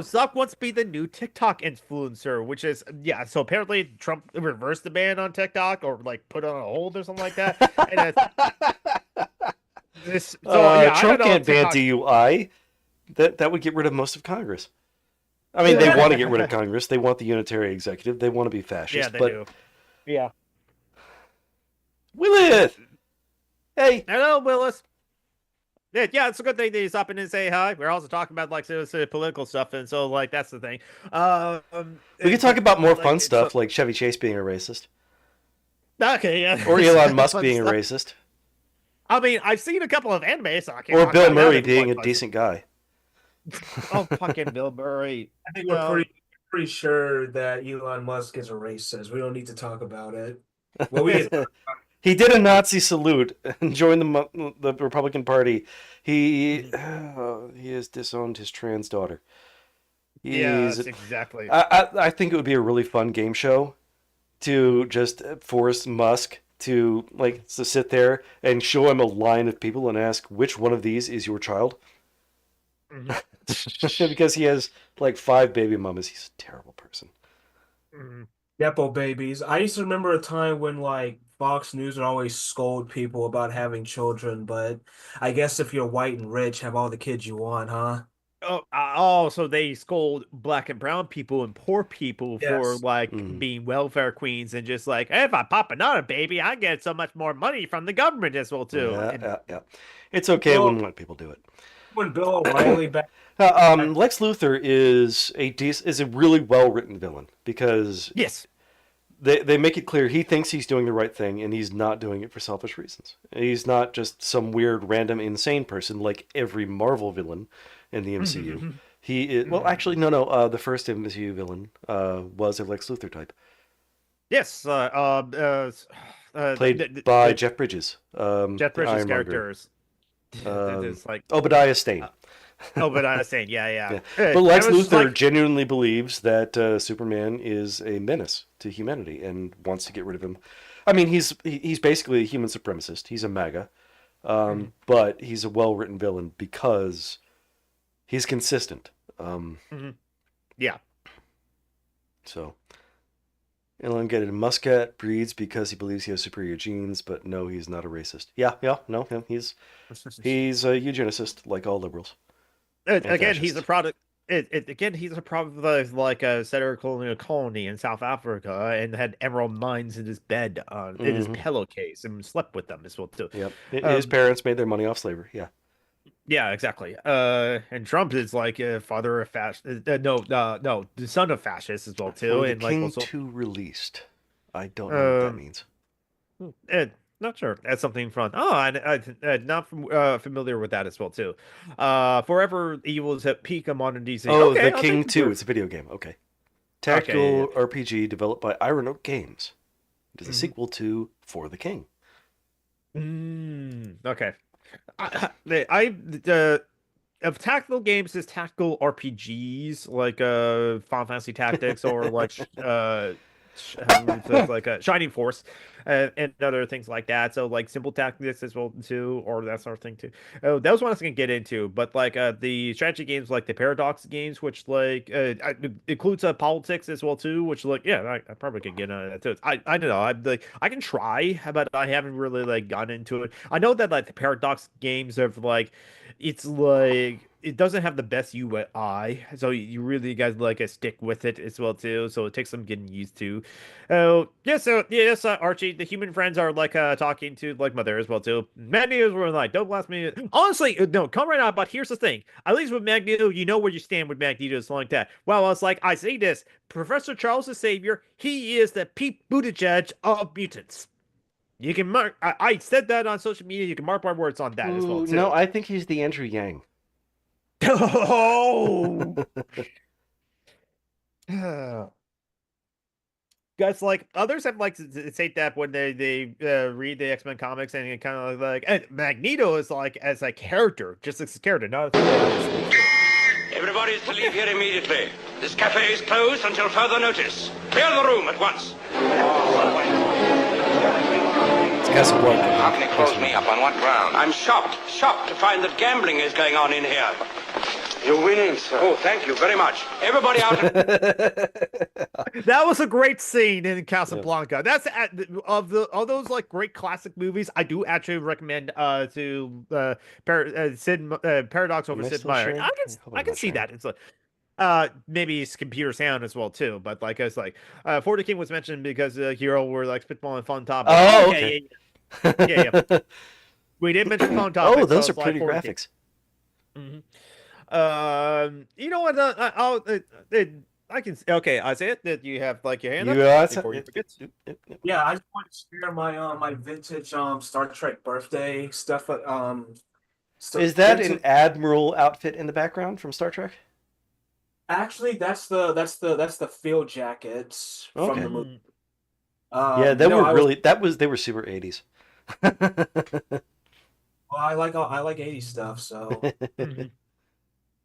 Zuck wants to be the new TikTok influencer, which is yeah. So apparently Trump reversed the ban on TikTok or like put it on a hold or something like that. And this, so yeah, Trump I don't know can't ban TikTok. DUI. That would get rid of most of Congress. I mean, they want to get rid of Congress. They want the unitary executive. They want to be fascist. Yeah, they but do. Yeah. Willith! Hey! Hello, Willis. Yeah, it's a good thing that you stop in and say hi. We're also talking about like political stuff, and so like that's the thing. We could talk about more fun like, stuff, like Chevy Chase being a racist. Okay, yeah. Or Elon Musk Fun being a stuff. racist. I mean, I've seen a couple of anime, so I can't Or talk Bill about that Murray as being a much. decent guy. Oh, fucking Bill Murray. I think No. we're pretty sure that Elon Musk is a racist. We don't need to talk about it. Well, we get He did a Nazi salute and joined the Republican Party. He has disowned his trans daughter. Yeah, He's, that's exactly. I think it would be a really fun game show to just force Musk to sit there and show him a line of people and ask which one of these is your child. Because he has like 5 baby mamas. He's a terrible person. Nepo babies. I used to remember a time when like Fox News would always scold people about having children, but I guess if you're white and rich, have all the kids you want, huh? So they scold black and brown people and poor people for Yes. like Mm. being welfare queens and just like, hey, if I pop another baby, I get so much more money from the government as well too. Yeah, And yeah, yeah. It's okay Bill, when white people do it. when Bill O'Reilly back. Lex Luthor is is a really well written villain because yes, they make it clear he thinks he's doing the right thing and he's not doing it for selfish reasons. He's not just some weird, random, insane person like every Marvel villain in the MCU. He is, well, actually, no. The first MCU villain was a Lex Luthor type, yes. played by Jeff Bridges, Jeff the Bridges' Ironmonger. characters. Um, It's like, Obadiah Stane. but I was saying, yeah. Yeah. Hey, But Lex I was just Luthor like, genuinely believes that Superman is a menace to humanity and wants to get rid of him. I mean, he's basically a human supremacist. He's a MAGA, but he's a well-written villain because he's consistent. yeah. So, elongated muscat breeds because he believes he has superior genes, but no, he's not a racist. Yeah, no, he's a eugenicist like all liberals. Again, he's a fascist. product. Again, he's a product of like a settler colonial colony in South Africa, and had emerald mines in his bed, in his Mhm. pillowcase, and slept with them as well too. Yep. His Um, parents made their money off slavery. Yeah. yeah, exactly. And Trump is like a father of fascist. No, the son of fascists as well For too, the and like King also, 2 released. I don't know what that um, means. not sure. That's something fun. Oh, not familiar with that as well too. Forever Evil is at peak of modern DC. Oh, Okay, The I'll take King the 2. word. It's a video game. Okay. Okay, yeah. Tactical RPG developed by Iron Oak Games. It is a Mhm. sequel to For the King. Okay. I of tactical games is tactical RPGs like Final Fantasy Tactics or like like Shining Force and other things like that. So like simple tactics as well too, or that sort of thing too. Oh, that was one I was gonna get into, but like the strategy games like the Paradox games, which like includes politics as well too, which like yeah, I probably could get into that too. I don't know. I'm like I can try, but I haven't really like gotten into it. I know that like the Paradox games have like it's like it doesn't have the best UI, so you really guys like stick with it as well too. So it takes some getting used to. Oh yes, Archie. The human friends are like talking to like mother as well too. Magneto were like, don't blast me. Honestly, no, come right out. But here's the thing: at least with Magneto, you know where you stand with Magneto. It's like that. Well, it's like I say this: Professor Charles Xavier, he is the Pete Buttigieg of mutants. You can mark. I said that on social media. You can mark my words on that as well Ooh, no, too. I think he's the Andrew Yang. Oh, guys, like others have like to say that when they read the X-Men comics and kind of like and Magneto is like as a character, just as a character, not as a speaker. Everybody is to leave here immediately. This cafe is closed until further notice. Clear the room at once. It's Casablanca. How can he close me up? On what ground? I'm shocked to find that gambling is going on in here. You're winning, sir. Oh, thank you very much. Everybody out. That was a great scene in Casablanca. That's of those like great classic movies. I do actually recommend Paradox over Am I Sid still Meier. sharing? I can Hope I I'm can not see sharing. that. It's like maybe it's computer sound as well too, but like it's like For the King was mentioned because Hero were like spitballing fun topics. Oh, Okay, okay. yeah. We did mention fun Oh, topics, so those are it's like pretty For the King. graphics. You know what? I can. Okay, Isaiah, that you have like your hand up You before you forget. Yeah, I just want to share my vintage Star Trek birthday stuff. Is that an Vintage. admiral outfit in the background from Star Trek? Actually, that's the field jackets from Okay. the movie. Yeah, they No, were I was. really they were super 80s. Well, I like 80s stuff. So Mhm.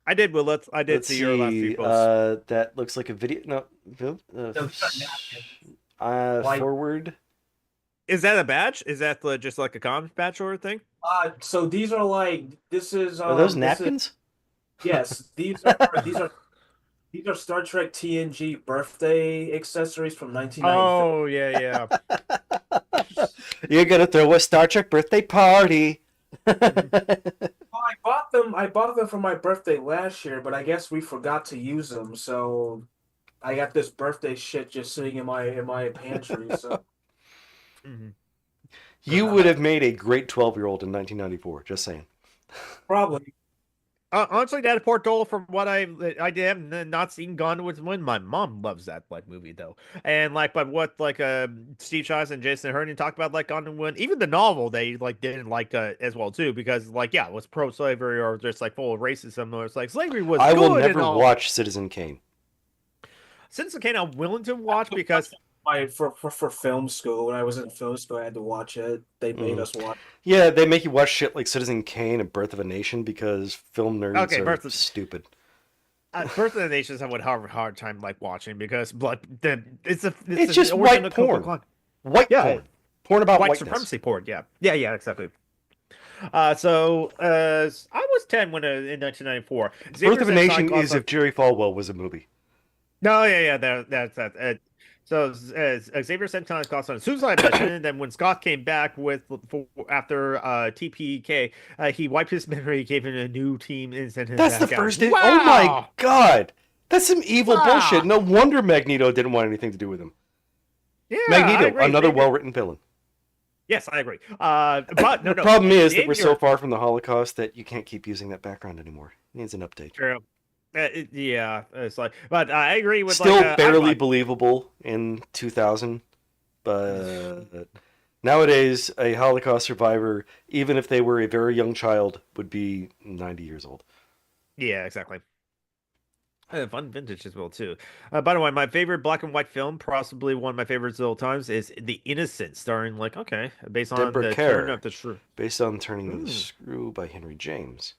I did. Well, I did Let's see your last few see. posts. That looks like a video. No, those are napkins. Like forward. Is that a badge? Is that just like a comms badge or a thing? so these are like Are those this is napkins? yes these are Star Trek TNG birthday accessories from 1993. Oh yeah. You're gonna throw a Star Trek birthday party. Well, I bought bought them. I bought them for my birthday last year, but I guess we forgot to use them. So I got this birthday shit just sitting in my pantry. So Mhm. You would have made a great 12-year-old in 1994. Just saying. probably. Honestly, that poor Dole, from what I have not seen Gone with the Wind. My mom loves that like movie though, and like, but what like Steve Shives and Jason Herndon talked about like Gone with the Wind, even the novel they like didn't like as well too, because like yeah, it was pro-slavery or just like full of racism, or it's like slavery was I will good and never all. watch Citizen Kane. Citizen Kane, I'm willing to watch because For film school, when I was in film school, I had to watch it. They made Mhm. us watch. Yeah, they make you watch shit like Citizen Kane and Birth of a Nation because film nerds okay, are stupid. Birth of the Nations, I would have a hard time like watching because like It's the just origin white of Ku Klux porn. Klan. White Yeah, porn. Porn about white whiteness. supremacy porn. Yeah, yeah, exactly. I was 10 when in 1994. Birth of a Xavier Nation Sentai is if Jerry Falwell was a movie. No, yeah, that's that. So Xavier sent Scott on a suicide mission, and then when Scott came back after TPK, he wiped his memory, gave him a new team, and sent him That's the back out. first. Oh my Wow! god, that's some evil Wow! bullshit. No wonder Magneto didn't want anything to do with him. Yeah, I Magneto, agree. another well-written villain. Yes, I agree. But The problem is that we're so Xavier- far from the Holocaust that you can't keep using that background anymore. It needs an update. True. Yeah, it's like, but I agree with Still like barely believable in 2000, but nowadays a Holocaust survivor, even if they were a very young child, would be 90 years old. Yeah, exactly. Fun vintage as well too. By the way, my favorite black and white film, possibly one of my favorites of all times, is The Innocent, starring like based on Deborah the Kerr. Turn of the Shrew. Based on Turning of the Screw by Henry James.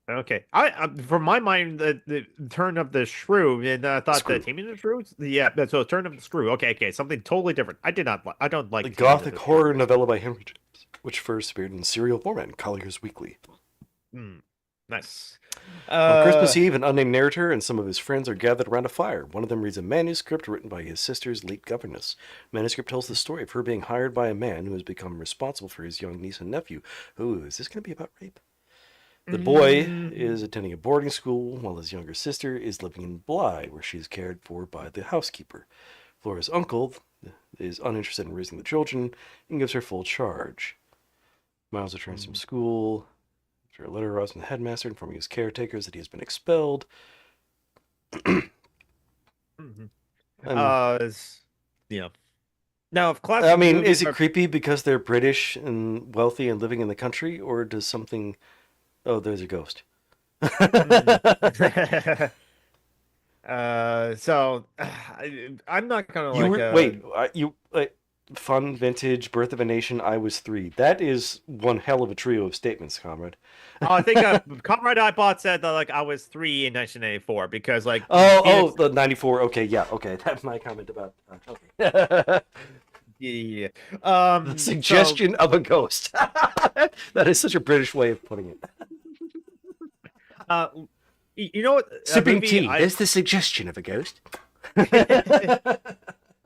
Okay, I from my mind the Turn of the Shrew, and I thought Screw. the Taming of the Shrew. Yeah, so Turn of the Screw. Okay, something totally different. I don't like The Taming of gothic the Shrew. horror novella by Henry James, which first appeared in serial format in Collier's Weekly. Nice. On Christmas Eve, an unnamed narrator and some of his friends are gathered around a fire. One of them reads a manuscript written by his sister's late governess. The manuscript tells the story of her being hired by a man who has become responsible for his young niece and nephew. Ooh, is this going to be about rape? The boy is attending a boarding school, while his younger sister is living in Bly, where she is cared for by the housekeeper. Flora's uncle is uninterested in raising the children and gives her full charge. Miles returns from school after a letter arrives from the headmaster informing his caretakers that he has been expelled. Yeah. Now, if classic I mean, movies is it creepy because they're British and wealthy and living in the country, or does something... Oh, there's a ghost. I'm not gonna You like. were, fun vintage Birth of a Nation. I was 3. That is one hell of a trio of statements, comrade. I think Comrade iBot said that like I was 3 in 1984 because like the 94. Okay, yeah, okay. That's my comment about. Okay. yeah. The suggestion of a ghost. That is such a British way of putting it. You know what? Sipping tea. There's the suggestion of a ghost.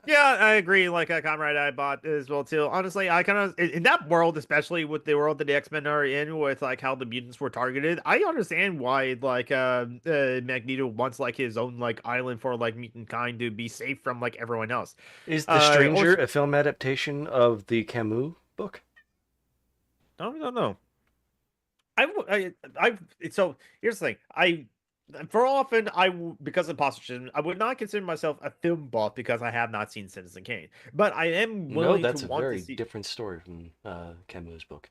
Yeah, I agree. Like a Comrade I bought as well too. Honestly, I kind of in that world, especially with the world that the X-Men are in, with like how the mutants were targeted. I understand why like Magneto wants like his own like island for like mutant kind to be safe from like everyone else. Is The Stranger a film adaptation of the Camus book? I don't know. So here's the thing. For often, because of imposter I would not consider myself a film buff because I have not seen Citizen Kane. But I am willing that's to a want very to see. different story from Camus' book.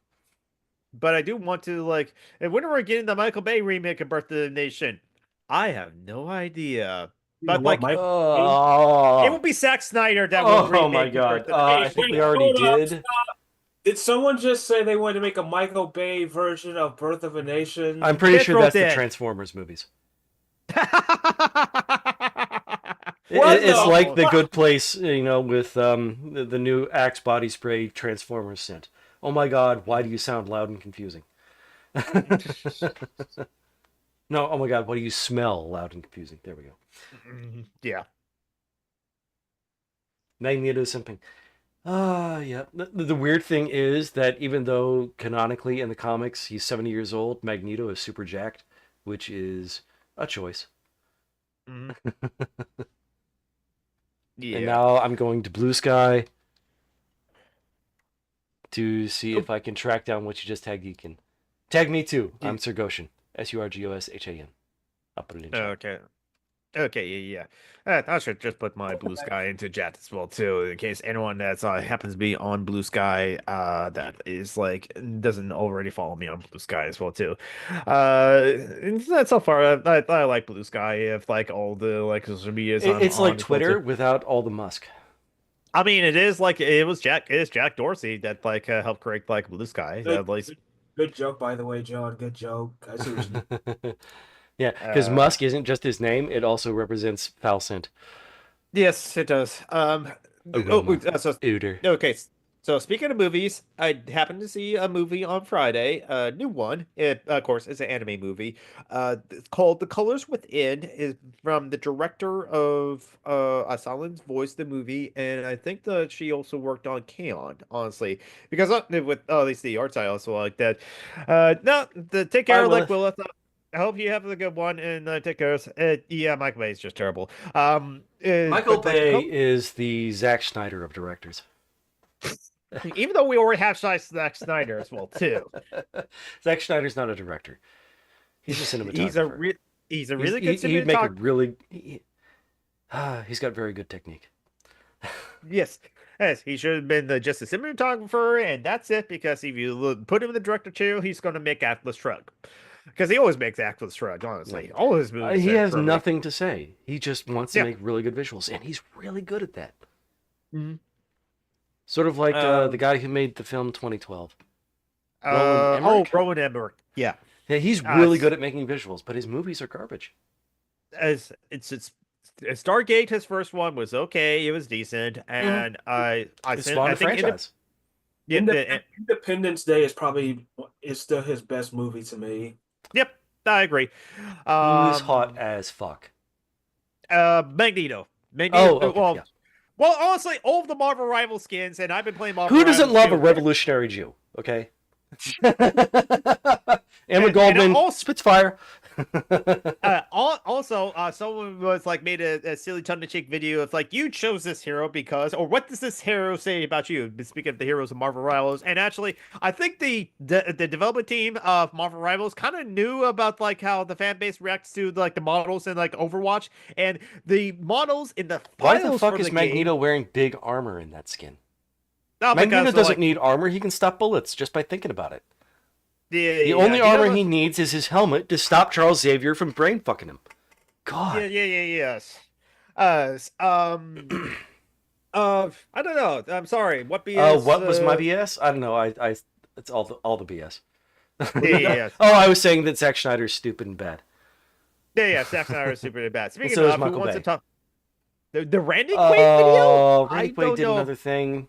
But I do want to like. And when are we getting the Michael Bay remake of Birth of the Nation? I have no idea. But like, it will be Zack Snyder that will remake. Oh my god! Birth of the I Nation. think we already did. Did someone just say they wanted to make a Michael Bay version of Birth of a Nation? I'm pretty sure that's dead. the Transformers movies. What It's the like The fuck? Good Place, with the new Axe body spray Transformers scent. Oh my god, why do you sound loud and confusing? No, oh my god, why do you smell loud and confusing? There we go. Yeah. Magneto simping. Yeah. The weird thing is that even though canonically in the comics he's 70 years old, Magneto is super jacked, which is a choice. Mhm. And Yeah. now I'm going to Blue Sky to see Oh, if I can track down what you just tagged Geekin. Tag me too. yeah. I'm Sir Goshen. SurgosHan. I'll put it in chat. Okay. Okay, yeah, yeah. I should just put my Blue Sky into chat as well too, in case anyone that's happens to be on Blue Sky, that is like doesn't already follow me on Blue Sky as well too. And that's so far. I like Blue Sky if like all the like social medias I'm It's like on as well too. Twitter without all the Musk. I mean, it is like it is Jack Dorsey that like helped create like Blue Sky at Good, least. good joke, by the way, John. Good joke. I see what you Yeah, because Uh, Musk isn't just his name; it also represents foul scent. yes, it does. Aroma. So Odor. okay, so speaking of movies, I happened to see a movie on Friday, a new one. It, of course, is an anime movie. It's called The Colors Within, is from the director of Asalin's voice the movie, and I think that she also worked on K-On! Honestly, because with at least the art style, also like that. No, take Bye, care, like Lilith. Willis. I hope you have a good one and take care. Yeah, Michael Bay is just terrible. Michael But like the Bay color. is the Zack Snyder of directors. Even though we already have Zack Snyder as well too. Zack Snyder's not a director; he's a He's a cinematographer. he's a really good He'd make a cinematographer. really. He's got very good technique. Yes, yes, he should have been just a cinematographer, and that's it. Because if you put him in the director chair, he's going to make Atlas Shrug. Because he always makes Atlas Shrug. Yeah. Honestly, all his movies He are has perfect. nothing to say. He just wants to Yeah. make really good visuals, and he's really good at that. Mhm. Sort of like the Um. guy who made the film 2012, Roland Emmerich. Rowan Emmerich. Yeah. Yeah, he's Uh. really good at making visuals, but his movies are garbage. As it's Stargate, his first one was okay. It was decent, Mhm. and It spawned I a think franchise. Independence Day is still his best movie to me. yep, I agree. Who's hot Um, as fuck? Magneto. Oh, Magneto. okay, yeah. Well, honestly, all of the Marvel rival skins, and I've been playing Marvel Who doesn't Rivals love a too. revolutionary Jew? Okay. Emma And Goldman, also, Spitfire. also, someone was like made a silly tongue-in-cheek video of like you chose this hero because, or what does this hero say about you? Speaking of the heroes of Marvel Rivals, and actually, I think the development team of Marvel Rivals kind of knew about like how the fan base reacts to like the models in like Overwatch, and the models in the Why the files fuck for is the game. Magneto wearing big armor in that skin? No, Magneto because they're doesn't like need armor. He can stop bullets just by thinking about it. The yeah, only he armor doesn't. he needs is his helmet to stop Charles Xavier from brain fucking him. Yeah, God. yes. I don't know. I'm sorry. What BS? What was my BS? I don't know. It's all the BS. Yes. Oh, I was saying that Zack Schneider's stupid and bad. Yeah. Zack Snyder is super bad. And Speaking so is of, who Michael wants to Bay. talk? The Randy Quaid video? Randy I Quaid don't did know. another thing.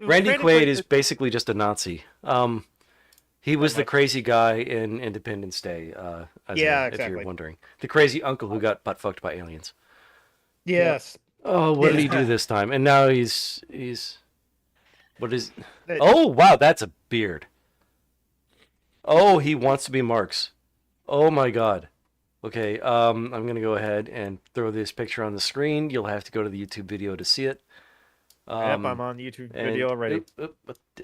Randy Randy Quaid Quaid. is basically just a Nazi. He was the crazy guy in Independence Day, Yeah, if you're exactly. wondering. The crazy uncle who got butt fucked by aliens. Yes. Oh, what did he do Yeah. this time? And now he's what is Uh, Oh, wow, that's a beard. Oh, he wants to be Marx. Oh my god. Okay, I'm gonna go ahead and throw this picture on the screen. You'll have to go to the YouTube video to see it. Yep, I'm on the YouTube video already.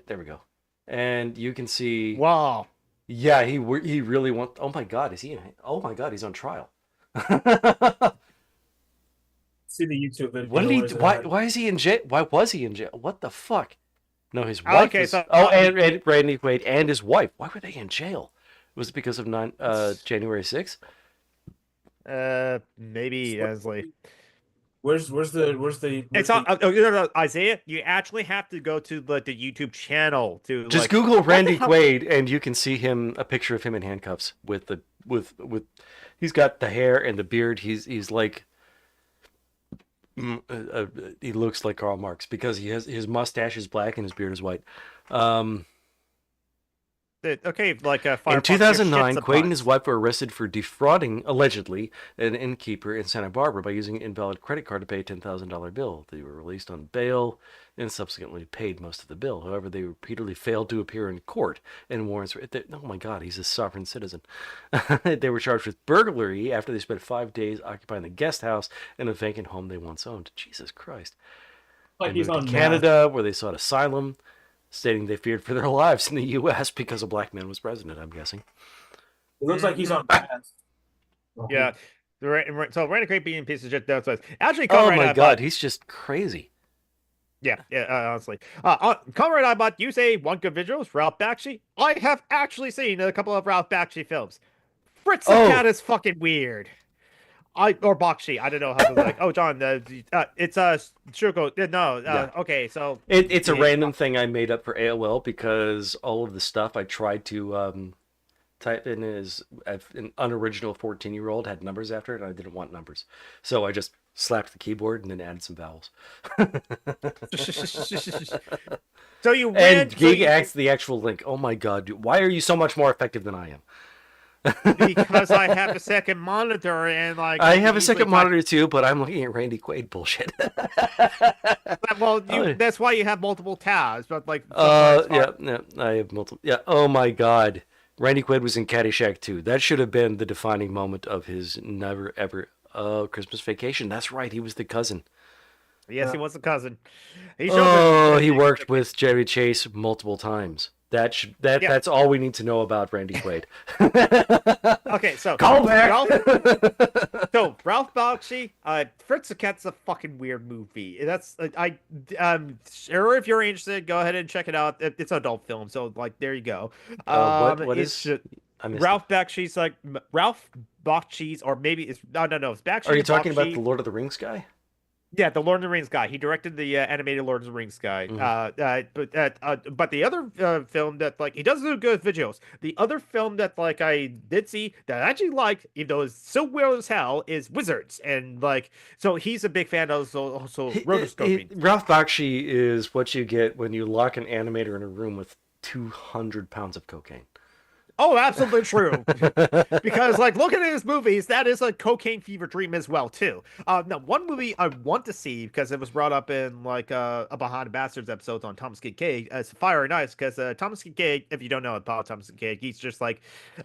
There we go. And you can see, Wow. yeah, he really wants. Oh my god, is he? Oh my god, he's on trial. See the YouTube video. What did he? where's it Why? at? Why is he in jail? Why was he in jail? What the fuck? No, his Ah, wife okay, was. so Oh, and Randy Quaid and his wife. Why were they in jail? Was it because of January 6th? maybe as like Where's it's the not. No, Isaiah. You actually have to go to like the YouTube channel to Just like. Google What the Randy hell? Quaid and you can see him a picture of him in handcuffs with the with he's got the hair and the beard. He's like he looks like Karl Marx because he has his mustache is black and his beard is white. Okay, like In Firefox 2009, shits Quaid and sometimes. his wife were arrested for defrauding, allegedly, an innkeeper in Santa Barbara by using an invalid credit card to pay a $10,000 bill. They were released on bail and subsequently paid most of the bill. However, they repeatedly failed to appear in court, and warrants were... Oh my God, he's a sovereign citizen. They were charged with burglary after they spent 5 days occupying the guest house in a vacant home they once owned. Jesus Christ. Like They he's moved on to meth. Canada, where they sought asylum, stating they feared for their lives in the U.S. because a black man was president, I'm guessing. It looks like he's on meth. Yeah. So Randy Quaid being a piece of shit. That's what. Actually, Oh Conrad my I God, bought. he's just crazy. Yeah, honestly. Conrad I bought. You say one good visuals, Ralph Bakshi. I have actually seen a couple of Ralph Bakshi films. Fritz the Cat is fucking weird. Or Bakshi. I don't know how to like. Oh, John. It's Shuko. No. Yeah. Okay. So It's a random thing I made up for AOL because all of the stuff I tried to type in as an unoriginal 14-year-old had numbers after it, and I didn't want numbers. So I just slapped the keyboard and then added some vowels. so you And went. Gig acts the actual link. Oh my God, dude, why are you so much more effective than I am? Because I have a second monitor and like I have a usually second monitor too, but I'm looking at Randy Quaid bullshit. Well, that's why you have multiple tabs. But like, yeah, I have multiple. Yeah, oh my God, Randy Quaid was in Caddyshack 2. That should have been the defining moment of his never ever Christmas Vacation. That's right, he was the cousin. Yes, he was a cousin. He He worked with Jerry Chase multiple times. That's all we need to know about Randy Quaid. Okay, so Call back. Ralph Bakshi, Fritz the Cat's a fucking weird movie. That's sure, if you're interested, go ahead and check it out. It's an adult film, so like there you go. What is? I missed Ralph Bakshi's like Ralph Bakshi's, or maybe it's no, it's Bakshi. Are you talking about Bakshi. the Lord of the Rings guy? Yeah, the Lord of the Rings guy. He directed the animated Lord of the Rings guy. But the other film that like he does do good videos. The other film that like I did see that I actually liked, even though it's so weird as hell, is Wizards. And like, so he's a big fan of also rotoscoping. Ralph Bakshi is what you get when you lock an animator in a room with 200 pounds of cocaine. Oh, absolutely true. Because, like, looking at his movies, that is a cocaine fever dream as well, too. Now, one movie I want to see, because it was brought up in, like, a Behind the Bastards episode on Thomas Kincaid, is Fire and Ice, because Thomas Kincaid, if you don't know about Thomas Kincaid, he's just, like,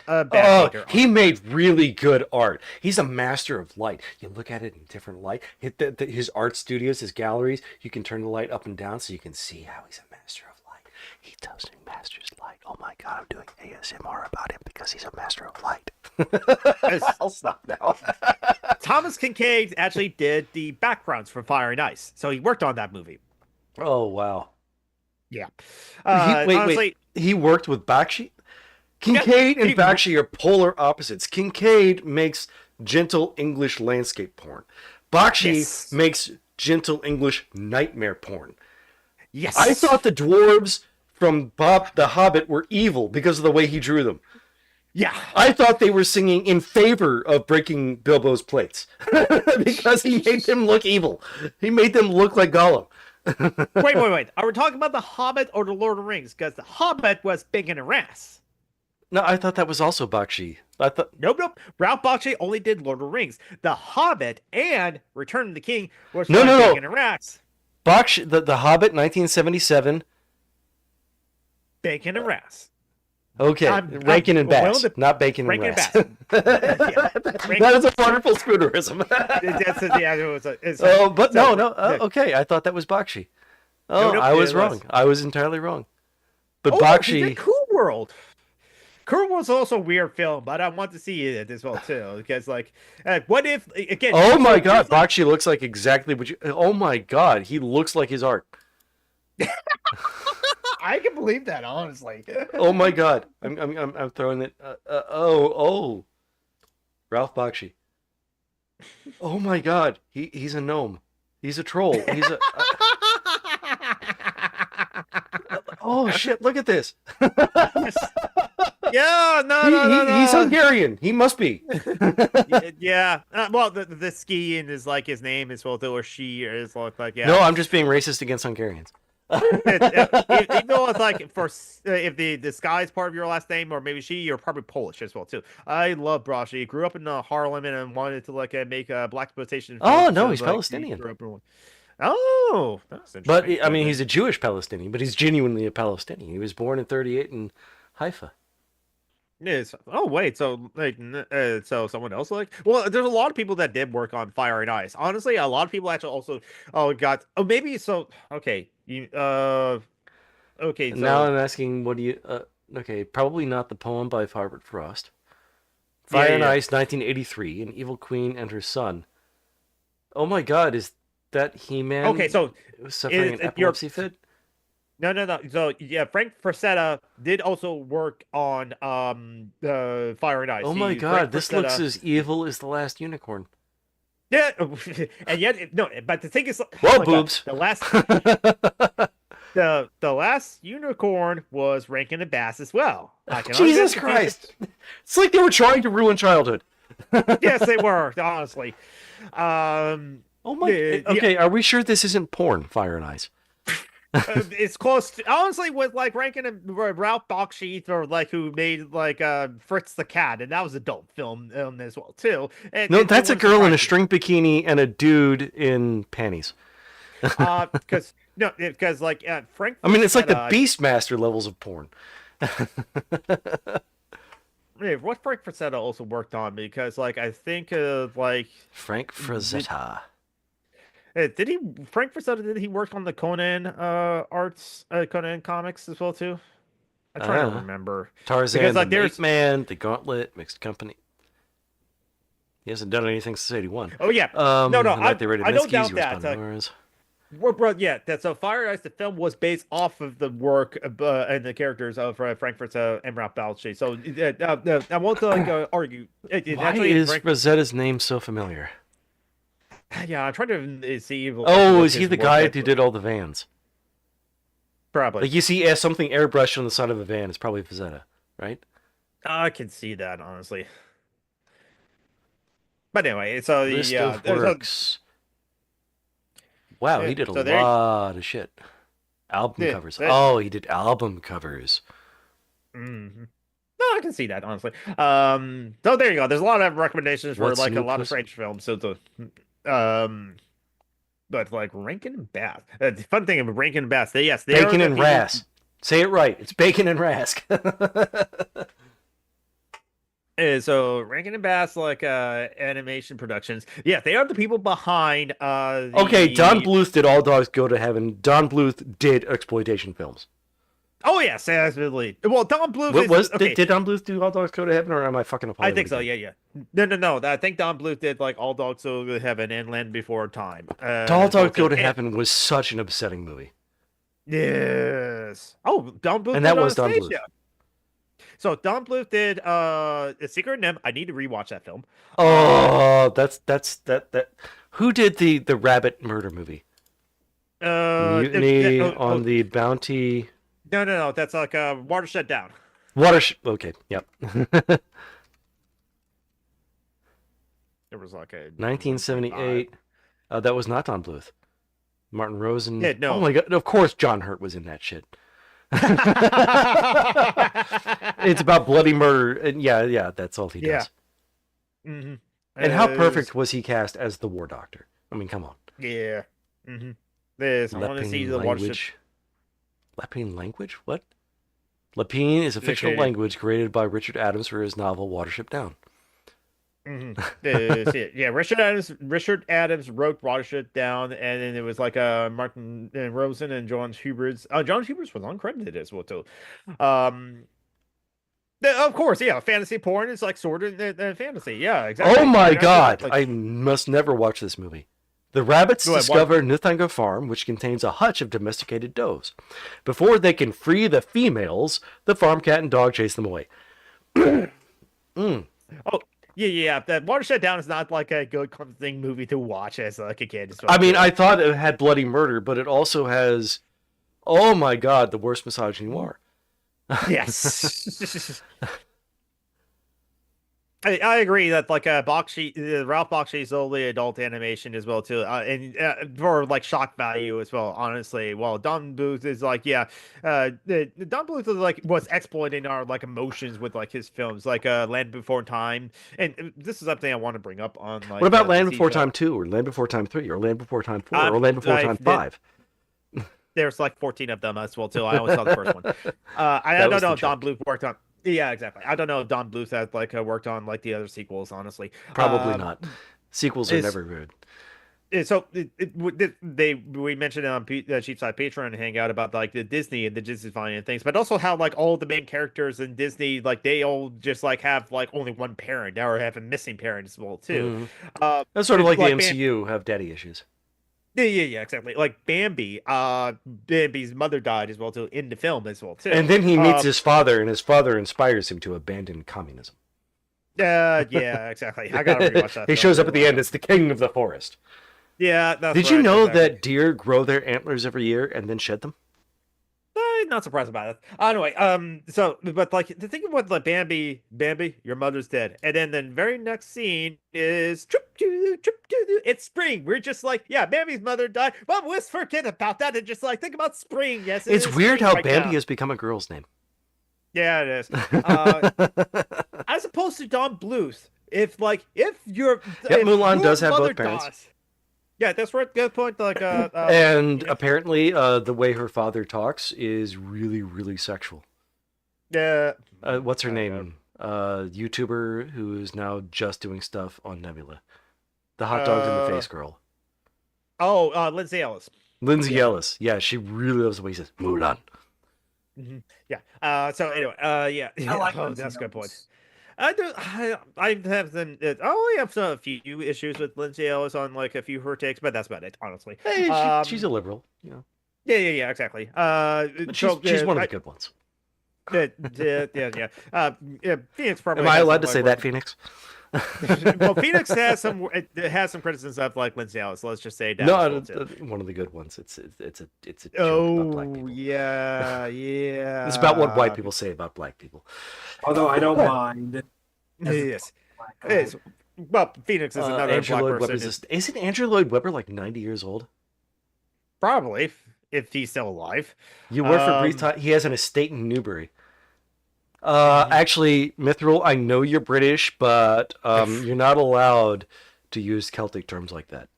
a bad maker. He made really good art. He's a master of light. You look at it in different light. His art studios, his galleries, you can turn the light up and down so you can see how he's a master of light. He does masters light. Oh my God, I'm doing ASMR about him because he's a master of light. I'll stop now. Thomas Kincaid actually did the backgrounds for Fire and Ice, so he worked on that movie. Oh wow. Yeah. Wait. He worked with Bakshi? Kincaid and Bakshi are polar opposites. Kincaid makes gentle English landscape porn. Bakshi makes gentle English nightmare porn. Yes. I thought the dwarves from Bob the Hobbit were evil because of the way he drew them. Yeah. I thought they were singing in favor of breaking Bilbo's plates because he made them look evil. He made them look like Gollum. Wait. Are we talking about The Hobbit or The Lord of the Rings? Because The Hobbit was big in her ass. No, I thought that was also Bakshi. I thought Nope. Ralph Bakshi only did Lord of the Rings. The Hobbit and Return of the King was No. big in her ass. Bakshi, the Hobbit, 1977. Bacon and Rass. Okay, Rankin and Bass, not Bacon and Rankin and Rass. Bass. That is a wonderful spoonerism. Okay, I thought that was Bakshi. Oh, I was wrong. I was entirely wrong. But Bakshi... Cool World. Cool World's also a weird film, but I want to see it as well, too. Because, like, what if, again... Oh my God, Bakshi looks like exactly what you... Oh my God, he looks like his art. I can believe that, honestly. Oh my God, I'm throwing it. Ralph Bakshi. Oh my God, he's a gnome. He's a troll. He's a. Oh shit! Look at this. Yeah, no. He's Hungarian. He must be. Yeah. Well, the skiing is like his name as well, or she is like yeah. No, I'm just being racist against Hungarians. Even though it's like if the Sky is part of your last name, or maybe she, you're probably Polish as well too. I love Brashi. He grew up in Harlem and wanted to like make black exploitation Oh films. no, So he's like he Palestinian. grew up in. Oh, that's But interesting. I mean, he's a Jewish Palestinian, but he's genuinely a Palestinian. He was born in '38 in Haifa. Yes. Oh wait, so like, so someone else like? Well, there's a lot of people that did work on Fire and Ice. Honestly, a lot of people actually also got. Oh, maybe so. Okay, okay, And now so I'm asking, what do you? Okay, probably not the poem by Robert Frost. yeah, Fire yeah, and yeah. Ice, 1983, An Evil Queen and Her Son. Oh my God, is that He-Man? Okay, so Suffering an you're epilepsy fit? no. So yeah, Frank Frazetta did also work on the Fire and Ice. Oh my Frank God, this looks Frazetta, as evil as the last unicorn. yeah, and yet no. But the thing is, oh Well, my God, boobs. the last unicorn was Rankin and Bass as well. I can Jesus understand- Christ! It's like they were trying to ruin childhood. Yes, they were honestly. Oh my. Yeah, Okay, are we sure this isn't porn? Fire and Ice. it's close to, honestly with like Rankin and Ralph Bakshi or like who made like Fritz the Cat, and that was adult film as well too. And No, it that's a wouldn't girl in a surprise string bikini and a dude in panties. me. Because like Frank. I mean, it's like the Frazetta, Beastmaster levels of porn. yeah, what Frank Frazetta also worked on, because like I think like Frank Frazetta. did he Frank Frazetta, did he work on the Conan arts Conan comics as well too? I'm trying to remember. Tarzan, Because, the like, there's- Ape Man, the Gauntlet, Mixed Company. He hasn't done anything since '81. Oh yeah, No, no, I don't doubt that. Yeah, so Fire and Ice, the film was based off of the work and the characters of Frankfurt's and Ralph Bakshi. So I won't like argue. Why Actually, is Rosetta's name so familiar? yeah, I'm trying to see. Oh, what is he his the work guy is. who did all the vans? Probably. Like you see something airbrushed on the side of a van, it's probably Rosetta, right? I can see that honestly. But anyway, so List yeah, of works. Wow, he did a so there- lot of shit. Album Yeah, covers. that- Oh, he did album covers. Mhm. No, I can see that honestly. So there you go. There's a lot of recommendations for What's like a new, lot of Puss? strange films. So but like Rankin and Bass. The fun thing about Rankin and Bass, yes, they are Bacon the and people- Rask. Say it right. It's Bacon and Rask. So Rankin and Bass, like animation productions, yeah, they are the people behind Okay, Don Bluth did All Dogs Go to Heaven. Don Bluth did exploitation films. Oh yes, absolutely. Well, Don Bluth What is was okay. did Don Bluth do All Dogs Go to Heaven, or am I fucking up? I think so. Yeah. No. I think Don Bluth did like All Dogs Go to Heaven and Land Before Time. All Dogs Go to and- Heaven was such an upsetting movie. Yes. Oh, Don Bluth. And did that on was Don stage, Bluth. yeah. So Don Bluth did A Secret NIM. I need to rewatch that film. Oh, that. Who did the rabbit murder movie? Mutiny on the Bounty. No. That's like Watershed Down. Okay, yep. There was like a 1978. That was not Don Bluth. Martin Rosen. Yeah, no. Oh my god! Of course, John Hurt was in that shit. It's about bloody murder, and yeah, that's all he does. Yeah. Mm-hmm. And how perfect was he cast as the War Doctor? I mean, come on. Yeah. Mm-hmm. This I want to see the Watershed. language. Lepine language? What? Lepine is a fictional Okay. language created by Richard Adams for his novel Watership Down. Mm-hmm. Yeah, Richard Adams wrote Watershed Down, and then it was like Martin Rosen and John Huberts. John Huberts was uncredited as well too. Of course, yeah, fantasy porn is like sort of fantasy. Yeah, exactly. Oh my And I god! feel like- I must never watch this movie. The rabbits Go ahead, discover Nithanga Farm, which contains a hutch of domesticated does. Before they can free the females, the farm cat and dog chase them away. Oh, yeah. That Watershed Down is not like a good thing movie to watch as like a kid. I mean, I thought it had bloody murder, but it also has, oh my god, the worst misogyny war. Yes. I agree that like Ralph Bakshi's only adult animation as well too, and for like shock value as well. Honestly, well, Don Bluth is like Don Bluth is like was exploiting our like emotions with like his films, like Land Before Time, and this is something I want to bring up on What like about the Land Before CGI. Time 2, or Land Before Time 3, or Land Before Time 4, or Land Before Time 5? There's like 14 of them as well too. I only saw the first one. I That don't was know the if Don joke. Bluth worked on. Yeah, exactly. I don't know if Don Bluth has like worked on like the other sequels. Honestly, Probably not. Sequels are is never good. so we mentioned it on Cheapside Patreon hangout about like the Disney and the Disney Fine and things, but also how like all the main characters in Disney like they all just like have like only one parent or have a missing parent as well too. Mhm. That's sort of It's like the like MCU have daddy issues. yeah, exactly. Like Bambi, Bambi's mother died as well too in the film as well too. And then he meets his father, and his father inspires him to abandon communism. Yeah, exactly. I gotta rewatch that He film shows to up at the like end as the king of the forest. Yeah, that's Did you right, know exactly. that deer grow their antlers every year and then shed them? Not surprised about it. Anyway, so but like the thing about like Bambi, your mother's dead, and then the very next scene is trip doo, it's spring. We're just like, yeah, Bambi's mother died, but let's forget about that and just like think about spring. Yes, it It's is weird spring how right Bambi now. has become a girl's name. Yeah, it is. As opposed to Don Bluth, if your Yep, if Mulan your does have mother both parents. dies, yeah, that's right. Good point. Like And apparently, the way her father talks is really, really sexual. yeah. What's her I don't know. name? YouTuber who is now just doing stuff on Nebula. The hot dogs in the face girl. Lindsay Ellis. Lindsay Ellis. Yeah, she really loves the way he says, Mulan. Yeah. So anyway, yeah. I like Oh, Lindsay that's a good point. Ellis. I have them. I only have a few issues with Lindsay Ellis on like a few of her takes, but that's about it, honestly. Hey, she's a liberal, you know. Yeah, exactly. But she's one of the good ones. Yeah. Phoenix probably. Am I has allowed some, to like, say that, Phoenix? well, Phoenix has some criticisms of like Lindsay Ellis. So let's just say that. No, as well, too. one of the good ones. It's a joke about black Oh people. yeah. It's about what white people say about black people. Although I don't mind. Yes. Yes. Well, Phoenix is another Andrew black Lloyd person. Webber's isn't Andrew Lloyd Webber like 90 years old? Probably, if he's still alive. You work for a brief time. He has an estate in Newbury. Mm-hmm. Actually, Mithril, I know you're British, but you're not allowed to use Celtic terms like that.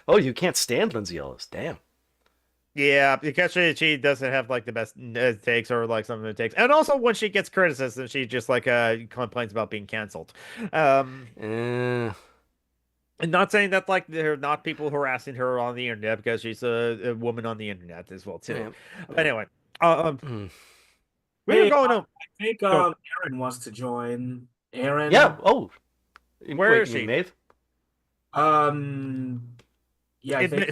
Oh, you can't stand Lindsay Ellis. Damn. Yeah, because she doesn't have like the best takes or like some of the takes, and also when she gets criticism, she just like complains about being canceled. Eh. And not saying that like there are not people harassing her on the internet because she's a woman on the internet as well too. Yeah. Anyway, Mm. we were Hey, going I on. think Aaron wants to join. Aaron. Yeah. Oh. Where Wait, is you mean she? Maeve? Yeah, I think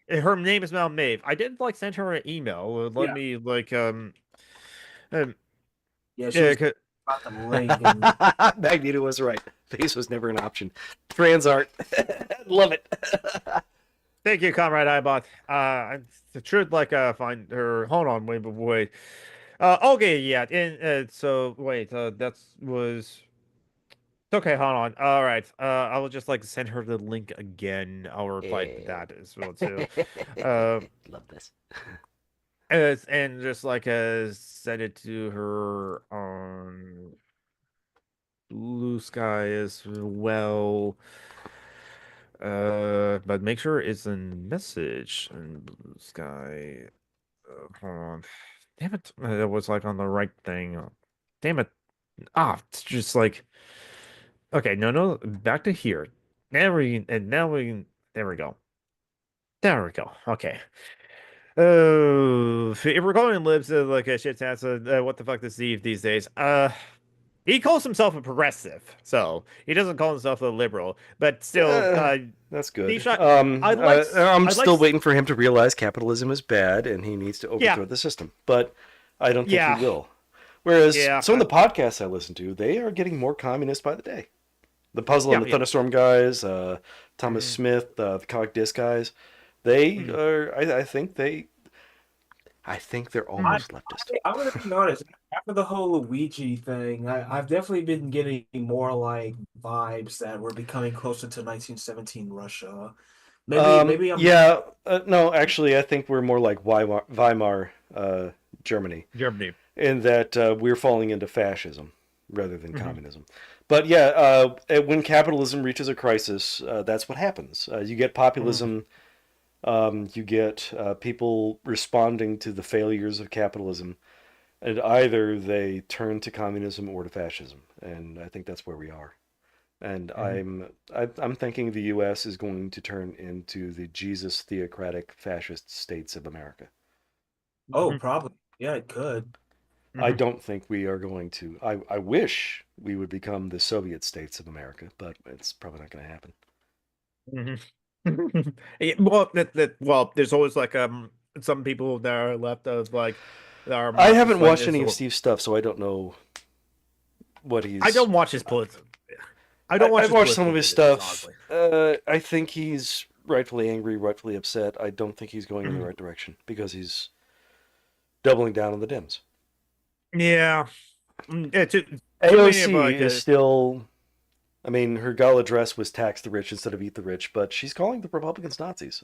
Her name is now Maeve. I did like send her an email. Let Yeah. me like yeah, she yeah, was about the link. Magneto was right. Face was never an option. Trans art. Love it. thank you, Comrade Ibot. I should like find her. Hold on, wait. Okay, yeah. So wait, that was okay. Hold on. All right. I will just like send her the link again. I'll reply to that as well too. Love this. And just like send it to her on Blue Sky as well. But make sure it's a message in Blue Sky. Hold on. Damn it. That was like on the right thing. Damn it. It's just like okay, no, back to here. There we go. There we go. Okay. Oh, if we're going lives like a shit ass, what the fuck is Steve these days? He calls himself a progressive, so he doesn't call himself a liberal, but still, That's good. Nisha, I'm I'd still like- waiting for him to realize capitalism is bad and he needs to overthrow the system, but I don't think Yeah. he will. Whereas Yeah. some of the podcasts I listen to, they are getting more communist by the day. The Puzzle and the Yeah. Thunderstorm guys, Thomas Smith, the Cog Disc guys, they are. I think they're almost leftist. I'm gonna be honest. after the whole Luigi thing, I've definitely been getting more like vibes that we're becoming closer to 1917 Russia. Maybe I'm Yeah, no, actually, I think we're more like Weimar Germany, Germany. in that we're falling into fascism rather than Mhm. communism. But yeah, when capitalism reaches a crisis, that's what happens. You get populism, you get people responding to the failures of capitalism, and either they turn to communism or to fascism. And I think that's where we are. And I'm thinking the U.S. is going to turn into the Jesus theocratic fascist states of America. Oh, probably. Yeah, it could. I don't think we are going to. I wish we would become the Soviet states of America, but it's probably not going to happen. Yeah, well, there's always like some people that are left of like that are I haven't watched Marxist-Leninists any of or Steve's stuff, so I don't know what he's. I don't watch his political. I don't watch I've his watched some political of his videos, stuff. honestly. I think he's rightfully angry, rightfully upset. I don't think he's going in the right direction because he's doubling down on the Dems. Yeah, yeah. Too many of AOC like is still. I mean, her gala dress was tax the rich instead of eat the rich, but she's calling the Republicans Nazis.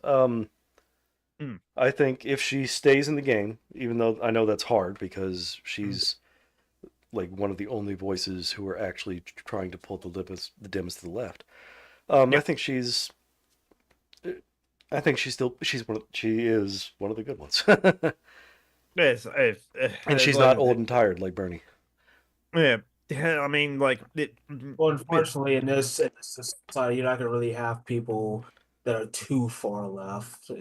I think if she stays in the game, even though I know that's hard because she's like one of the only voices who are actually trying to pull the Dems to the left. I think she's. I think she is one of the good ones, and she's not old and tired like Bernie. Yeah, I mean, like Well, unfortunately, in this society, you're not gonna really have people that are too far left. So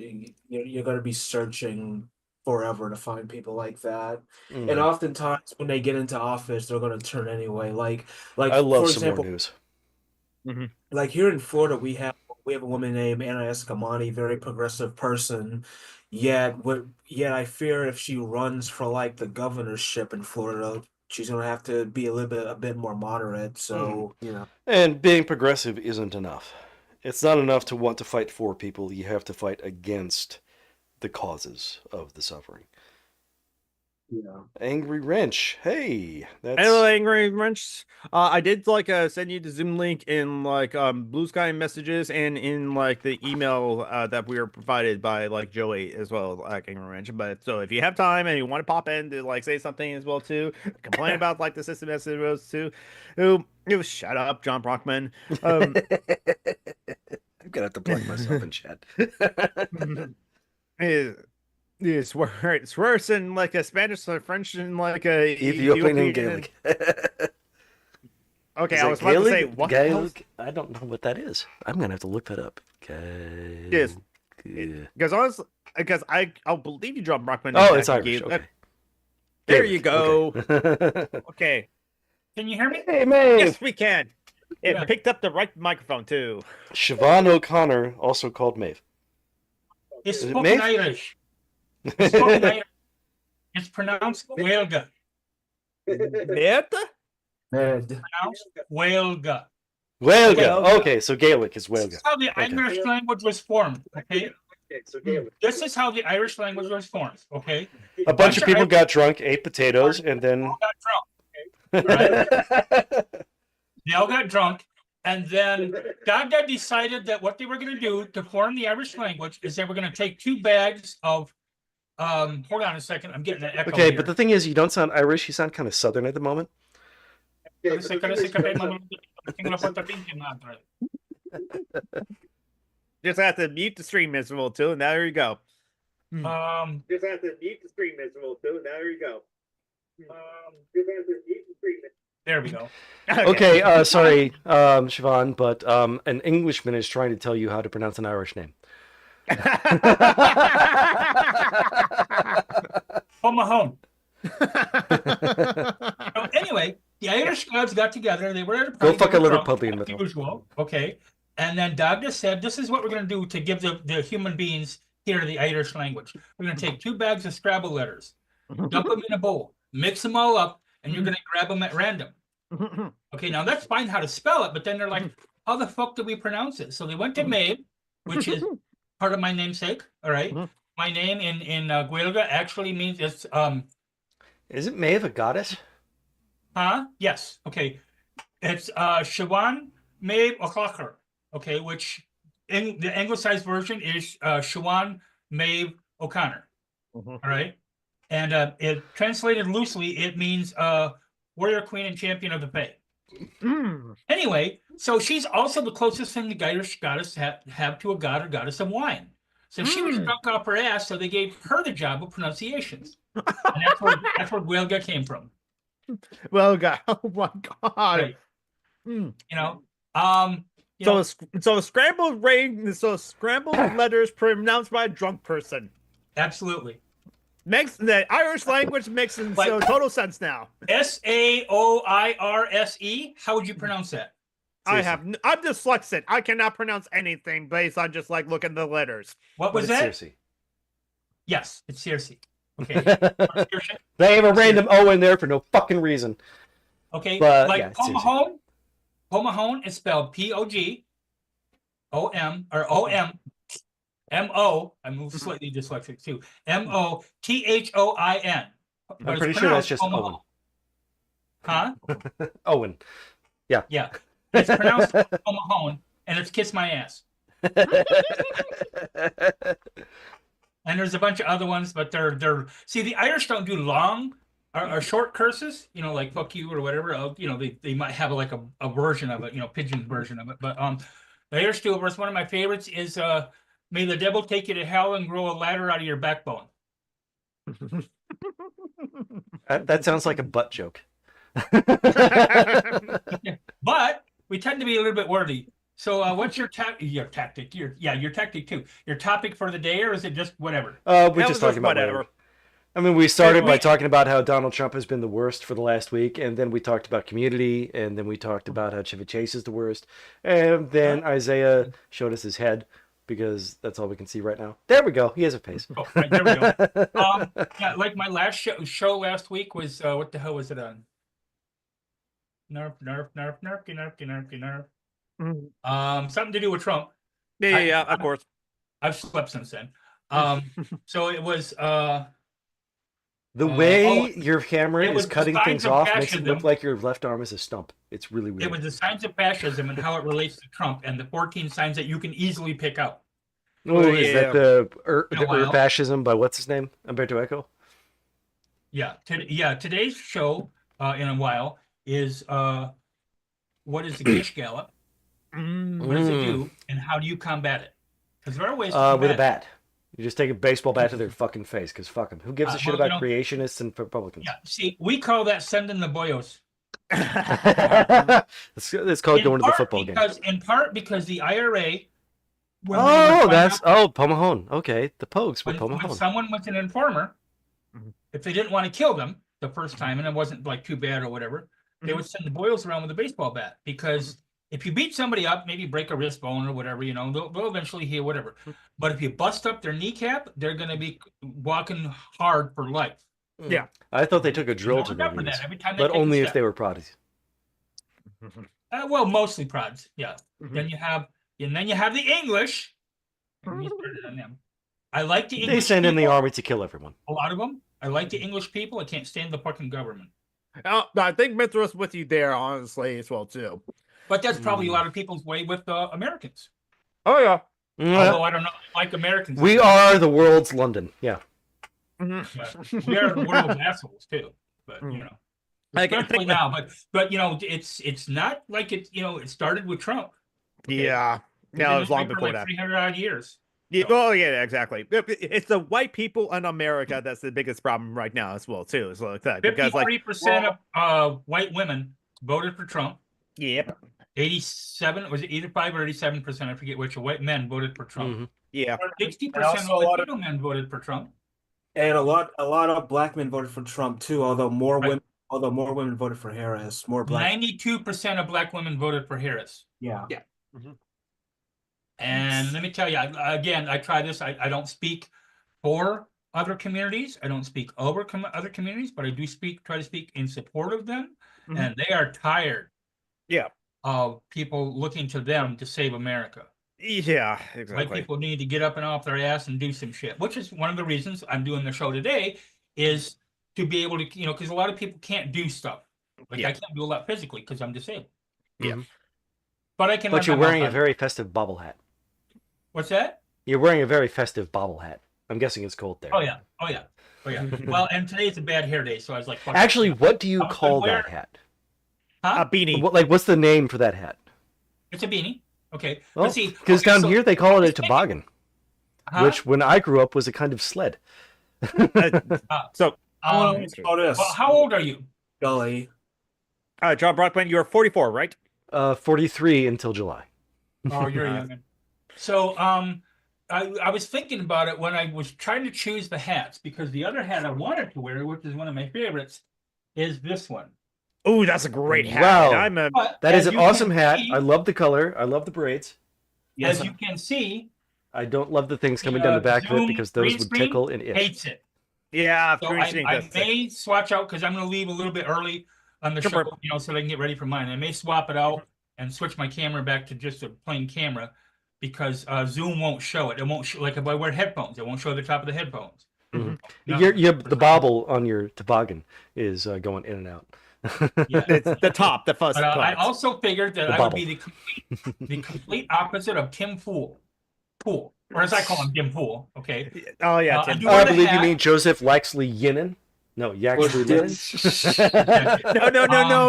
you're gonna be searching forever to find people like that. And oftentimes, when they get into office, they're gonna turn anyway. Like I love for some more example, news. like here in Florida, we have a woman named Anna Escamani, very progressive person. Yet I fear if she runs for like the governorship in Florida, she's gonna have to be a bit more moderate. So, And being progressive isn't enough. It's not enough to want to fight for people. You have to fight against the causes of the suffering. yeah. Angry Wrench. Hey, that's Hello, Angry Wrench. I did like send you the Zoom link in like Blue Sky messages and in like the email that we were provided by like Joey as well, like Angry Wrench. But so if you have time and you want to pop in to like say something as well too, complain about like the system as it was too, shut up, John Brockman. I'm gonna have to plug myself in chat. It's worse in like a Spanish or French and like a Ethiopian and Gaelic. Okay, Is I it was about to say what the hell? Gaelic? I don't know what that is. I'm gonna have to look that up. Yes. Gaelic. Because I'll believe you, John Brockman. Oh, it's Irish. Okay. There Gaelic, you go. okay. Okay. Can you hear me? Hey, Maeve. Yes, we can. It Yeah. picked up the right microphone too. Siobhan O'Connor, also called Maeve. It's Is it spoken Maeve? Irish. It's spoken Irish. It's pronounced Whalga. Meta? Pronounced Whalga. Whalga. Okay, so Gaelic is This Whalga. is how the Okay. Irish language was formed. Okay. This is how the Irish language was formed. Okay. A bunch of people got drunk, ate potatoes, and then. All got drunk. Right? They all got drunk, and then Dada decided that what they were going to do to form the Irish language is they were going to take 2 bags of. Hold on a second. I'm getting an echo. Okay, here. but the thing is, you don't sound Irish. You sound kind of Southern at the moment. Just have to mute the stream as well too, and there you go. Just have to mute the stream as well too, and there you go. There we go. Okay, sorry, Siobhan, but an Englishman is trying to tell you how to pronounce an Irish name. Home home. So anyway, the Irish gods got together. They were at a party. Go fuck they a were Liverpool drunk, in the as middle. usual. Okay. And then Dagda said, this is what we're going to do to give the human beings here the Irish language. We're going to take 2 bags of Scrabble letters, dump them in a bowl, mix them all up, and you're going to grab them at random. Okay, now let's find how to spell it. But then they're like, how the fuck do we pronounce it? So they went to Maeve, which is part of my namesake. All right. My name in Guelga actually means it's Isn't Maeve a goddess? Huh? Yes. Okay. It's Siobhan Maeve O'Clocker. Okay, which in the anglicized version is Siobhan Maeve O'Connor. Mhm. All right. And it translated loosely, it means warrior queen and champion of the Fae. Mm. Anyway, so she's also the closest thing the Irish goddess have to a god or goddess of wine. So she was drunk off her ass, so they gave her the job of pronunciations. And that's where Gaeilge came from. Well, God, oh my God. Right. Mm. You know, you know, So scrambled letters pronounced by a drunk person. absolutely. Makes the Irish language makes so total sense now. Saoirse. How would you pronounce that? I'm dyslexic. I cannot pronounce anything based on just like looking at the letters. What But was it's that? Circe. Yes, it's Circe. Okay. They have a random O in there for no fucking reason. Okay. But, Like yeah, it's Circe. Pomahone. Pomahone is spelled Pogom or OM. MO. I'm slightly dyslexic too. MOTHOIN. I'm pretty sure that's just Owen. Huh? Owen. Yeah. It's pronounced Pomahone, and it's Kiss My Ass. And there's a bunch of other ones, but they're see, the Irish don't do long or short curses, you know, like fuck you or whatever. You know, they might have like a version of it, you know, pidgin version of it. But the Irish do a verse. One of my favorites is may the devil take you to hell and grow a ladder out of your backbone. That sounds like a butt joke. But we tend to be a little bit wordy. So what's your tactic? Your tactic too. Your topic for the day, or is it just whatever? We're just talking about whatever. I mean, we started by talking about how Donald Trump has been the worst for the last week, and then we talked about Community, and then we talked about how Chevy Chase is the worst, and then Isaiah showed us his head, because that's all we can see right now. There we go. He has a face. Oh, right, there we go. Yeah, like my last show last week was what the hell was it on? Nerf. Something to do with Trump. Yeah, of course. I've slept since then. So it was the way your camera is cutting things off makes it look like your left arm is a stump. It's really weird. It was the signs of fascism and how it relates to Trump, and the 14 signs that you can easily pick out. Oh, is that the fascism by what's his name? Umberto Eco? Yeah. Today's show in a while is what is the Gish Gallop? What does it do, and how do you combat it? Because there are ways to combat with a bat. You just take a baseball bat to their fucking face, because fuck them. Who gives a shit about creationists and Republicans? Yeah, see, we call that sending the boyos. It's called going to the football game. In part because the IRA... Pomahone. Okay, the Pogues with Pomahone. When someone was an informer, if they didn't want to kill them the first time, and it wasn't like too bad or whatever, they would send the boyos around with a baseball bat, because if you beat somebody up, maybe break a wrist bone or whatever, you know, they'll eventually heal, whatever. But if you bust up their kneecap, they're going to be walking hard for life. Yeah. I thought they took a drill to their knees, but only if they were prods. Well, mostly prods, yeah. Then you have the English. I like the English. They send in the army to kill everyone. A lot of them. I like the English people. I can't stand the fucking government. I think Mithra's with you there, honestly, as well, too. But that's probably a lot of people's way with Americans. Oh, yeah. Although I don't know, like Americans. We are the world's London, yeah. We are the world's assholes, too. But, you know. Especially now. But you know, it's not like it, you know, it started with Trump. Okay? Yeah. No, it was long before that. 300 odd years. Yeah, oh, yeah, exactly. It's the white people in America that's the biggest problem right now as well, too. So like that, because 53% of white women voted for Trump. Yep. 87 was it 85 or 87%? I forget which. White men voted for Trump. Yeah. 60% of Latino men voted for Trump. And a lot of black men voted for Trump too. Although more women voted for Harris. 92% of black women voted for Harris. Yeah. Yeah. And let me tell you, again, I try this. I don't speak for other communities. I don't speak over other communities, but I do try to speak in support of them. And they are tired. Yeah. Of people looking to them to save America. Yeah, exactly. White people need to get up and off their ass and do some shit, which is one of the reasons I'm doing the show today, is to be able to, you know, because a lot of people can't do stuff. Like Yeah. I can't do a lot physically because I'm disabled. Yeah. But I can. But run you're my wearing mouth a on. very festive bobble hat. What's that? You're wearing a very festive bobble hat. I'm guessing it's cold there. Oh yeah. Oh yeah. Oh yeah. Well, and today's a bad hair day, so I was like, fuck it. Actually, what do you I was gonna call wear- that hat? Huh? A beanie. What's the name for that hat? It's a beanie. Okay. Well, But see, because okay, down so- here they call it a toboggan, Huh? which when I grew up was a kind of sled. So, Oh, Um, oh, this. well, how old are you? Gully. John Brockman, you're 44, right? 43 until July. Oh, you're young. So, I was thinking about it when I was trying to choose the hats because the other hat I wanted to wear, which is one of my favorites, is this one. Oh, that's a great hat. Wow. And I'm a But That is as an you awesome can hat. see- I love the color. I love the braids. Yes, As you can see, I don't love the things coming down the back of it Zoom because those green would screen tickle and itch. hates it. yeah. So green screen I does it. may swatch out because I'm going to leave a little bit early on the Sure. show, so that I can get ready for mine. I may swap it out and switch my camera back to just a plain camera because Zoom won't show it. It won't show, like if I wear headphones, it won't show the top of the headphones. Mhm. No. The bobble on your toboggan is going in and out. Yeah. It's the top, the first But I part. also figured that The I would be bubble. the complete opposite of Tim Pool, or as I call him, Tim Pool. Okay. Oh, yeah. I Tim. do- I the believe you hat. mean Joseph Laxley Yinin. No, Yaxley Linen.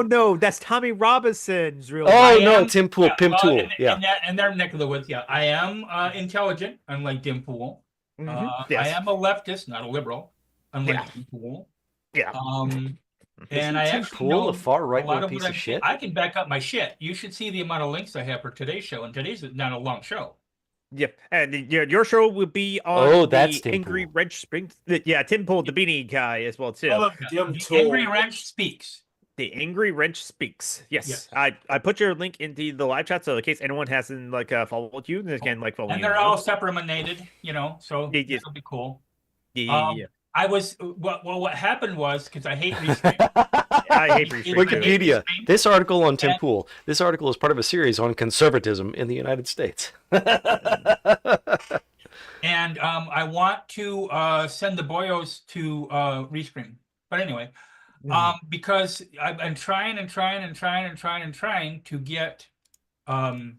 No. That's Tommy Robinson's real Oh, name. no, am- Tim Pool, Pim Tool. Yeah. in their neck of the woods. Yeah, I am intelligent, unlike Tim Pool. I Yes. am a leftist, not a liberal, unlike Yeah. Tim Pool. Yeah. And I Tim actually Pool know a far right a lot wing of piece what of I'm shit? I can back up my shit. You should see the amount of links I have for today's show, and today's is not a long show. Yeah, and your show will be on Oh, that's the Tim Angry Pool. Wrench Springs. Yeah, Tim Pool, the beanie guy as well too. Oh, Jim The Tool. Angry Wrench speaks. The Angry Wrench Speaks. Yes. Yes. I put your link into the live chat, so in case anyone hasn't followed you, they can follow And you. they're now. all separated, so Yeah, yeah. that'll be cool. Yeah. I was what happened was because I hate restream. I hate Restream. Wikipedia. Restream. This article on Tim And- Pool. This article is part of a series on conservatism in the United States. And I want to send the boyos to Restream. But anyway, because I've been trying to get I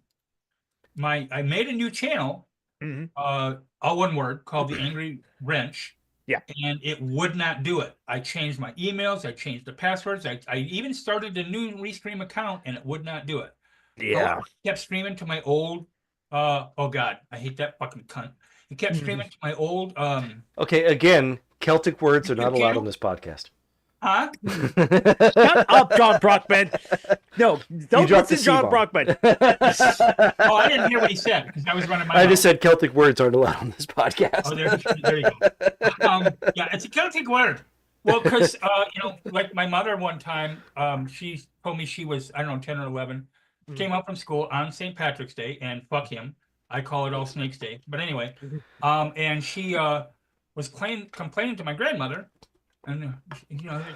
made a new channel, Mhm. all one word, called the Angry Wrench. Yeah. And it would not do it. I changed my emails, I changed the passwords, I even started a new Restream account and it would not do it. Yeah. So I kept streaming to my old oh god, I hate that fucking cunt. It kept streaming to my old Okay, again, Celtic words are not YouTube allowed channel? on this podcast. huh? Shut up, John Brockman. No, don't dropped listen, the John C-bomb. Brockman. Oh, I didn't hear what he said because I was running my I mouth. just said Celtic words aren't allowed on this podcast. Oh, there you go. Yeah, it's a Celtic word. Well, because like my mother one time, she told me she was, I don't know, 10 or 11, came up from school on St. Patrick's Day, and fuck him, I call it All Snakes Day. But anyway, and she was complaining to my grandmother, and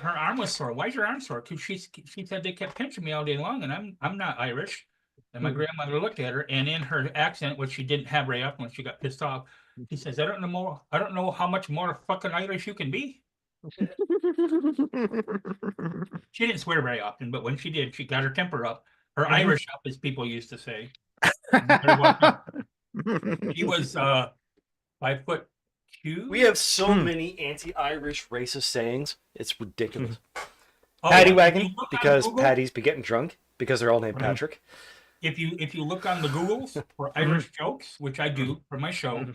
her arm was sore. Why's your arm sore? Because she said they kept pinching me all day long, and I'm not Irish. And my grandmother looked at her, and in her accent, which she didn't have very often when she got pissed off, she says, I don't know how much more fucking Irish you can be. She didn't swear very often, but when she did, she got her temper up. Her Irish up, as people used to say. She was 5'2". We have so many anti-Irish racist sayings. It's ridiculous. Oh, Patty if wagon you look on because Google- Patty's be getting drunk because they're all named Patrick. If you look on the Googles for Irish jokes, which I do for my show,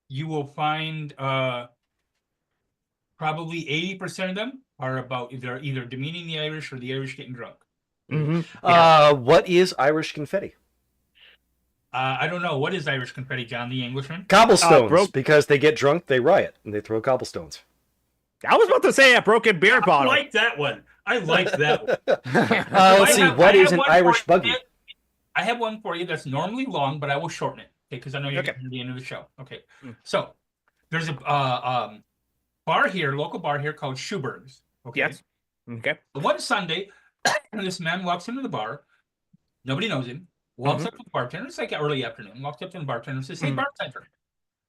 you will find probably 80% of them are about either demeaning the Irish or the Irish getting drunk. What is Irish confetti? I don't know. What is Irish confetti, John, the Englishman? Cobblestones, because they get drunk, they riot, and they throw cobblestones. I was about to say a broken beer I bottle. like that one. I like that one. Let's see, what is an Irish buggy? I have one for you that's normally long, but I will shorten it because I know you're getting to the end of the show. Okay, so there's a bar here, local bar here called Schuberg's. Okay. Yes. Okay. One Sunday, this man walks into the bar. Nobody knows him. Walks up to the bartender. It's like early afternoon. Walks up to the bartender and says, "Hey, bartender,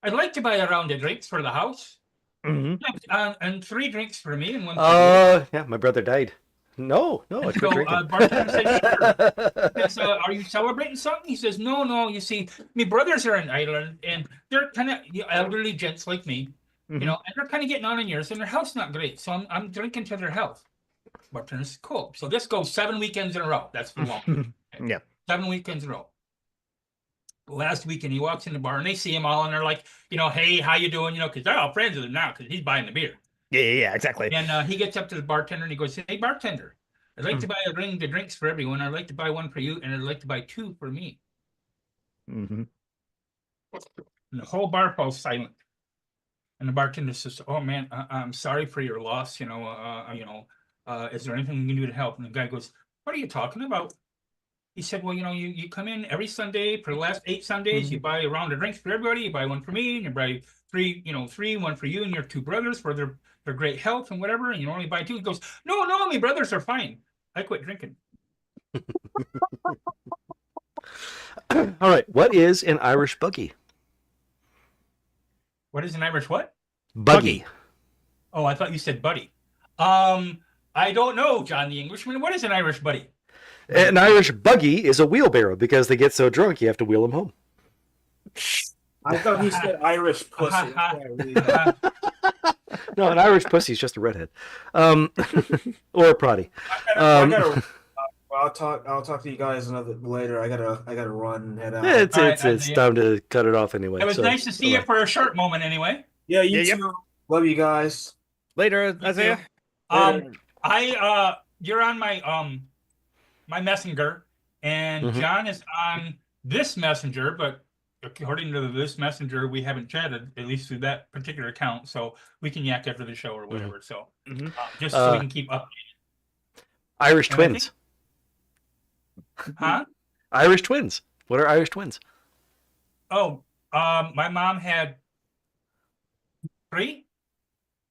I'd like to buy a round of drinks for the house." Hmm. And 3 drinks for me and 1 for you. Yeah, my brother died. No, I And quit so drinking. bartender says, sure. He says, are you celebrating something? He says, no. You see, my brothers are in Ireland, and they're kind of elderly gents like me, Hmm. and they're kind of getting on in years, and their health's not great. So I'm drinking to their health. Bartender says, cool. So this goes 7 weekends in a row. That's the long. Okay. Yeah. 7 weekends in a row. Last weekend, he walks in the bar, and they see him all, and they're like, hey, how you doing? Because they're all friends with him now, because he's buying the beer. Yeah, exactly. And he gets up to the bartender and he goes, hey, bartender, I'd like to buy a ring of drinks for everyone. I'd like to buy 1 for you, and I'd like to buy 2 for me. Hmm. And the whole bar falls silent. And the bartender says, oh, man, I'm sorry for your loss. Is there anything we can do to help? And the guy goes, what are you talking about? He said, well, you come in every Sunday for the last 8 Sundays. You buy a round of drinks for everybody. You buy 1 for me, and you buy 3, 1 for you and your 2 brothers for their great health and whatever. And you only buy 2. He goes, no, my brothers are fine. I quit drinking. All right, what is an Irish buggy? What is an Irish what? Buggy. Oh, I thought you said buddy. I don't know, John the Englishman. What is an Irish buddy? An Irish buggy is a wheelbarrow because they get so drunk you have to wheel them home. I thought he said Irish pussy. No, an Irish pussy is just a redhead, or a proddy. I'll talk to you guys later. I gotta run and head out. It's time to cut it off anyway. It was nice to see you for a short moment anyway. Yeah, you too. Love you guys. Later, Isaiah. You're on my my messenger, and John is on this messenger, but according to this messenger, we haven't chatted, at least through that particular account, so we can yak after the show or whatever. So just so we can keep updated. Irish twins. Huh? Irish twins. What are Irish twins? Oh, my mom had 3,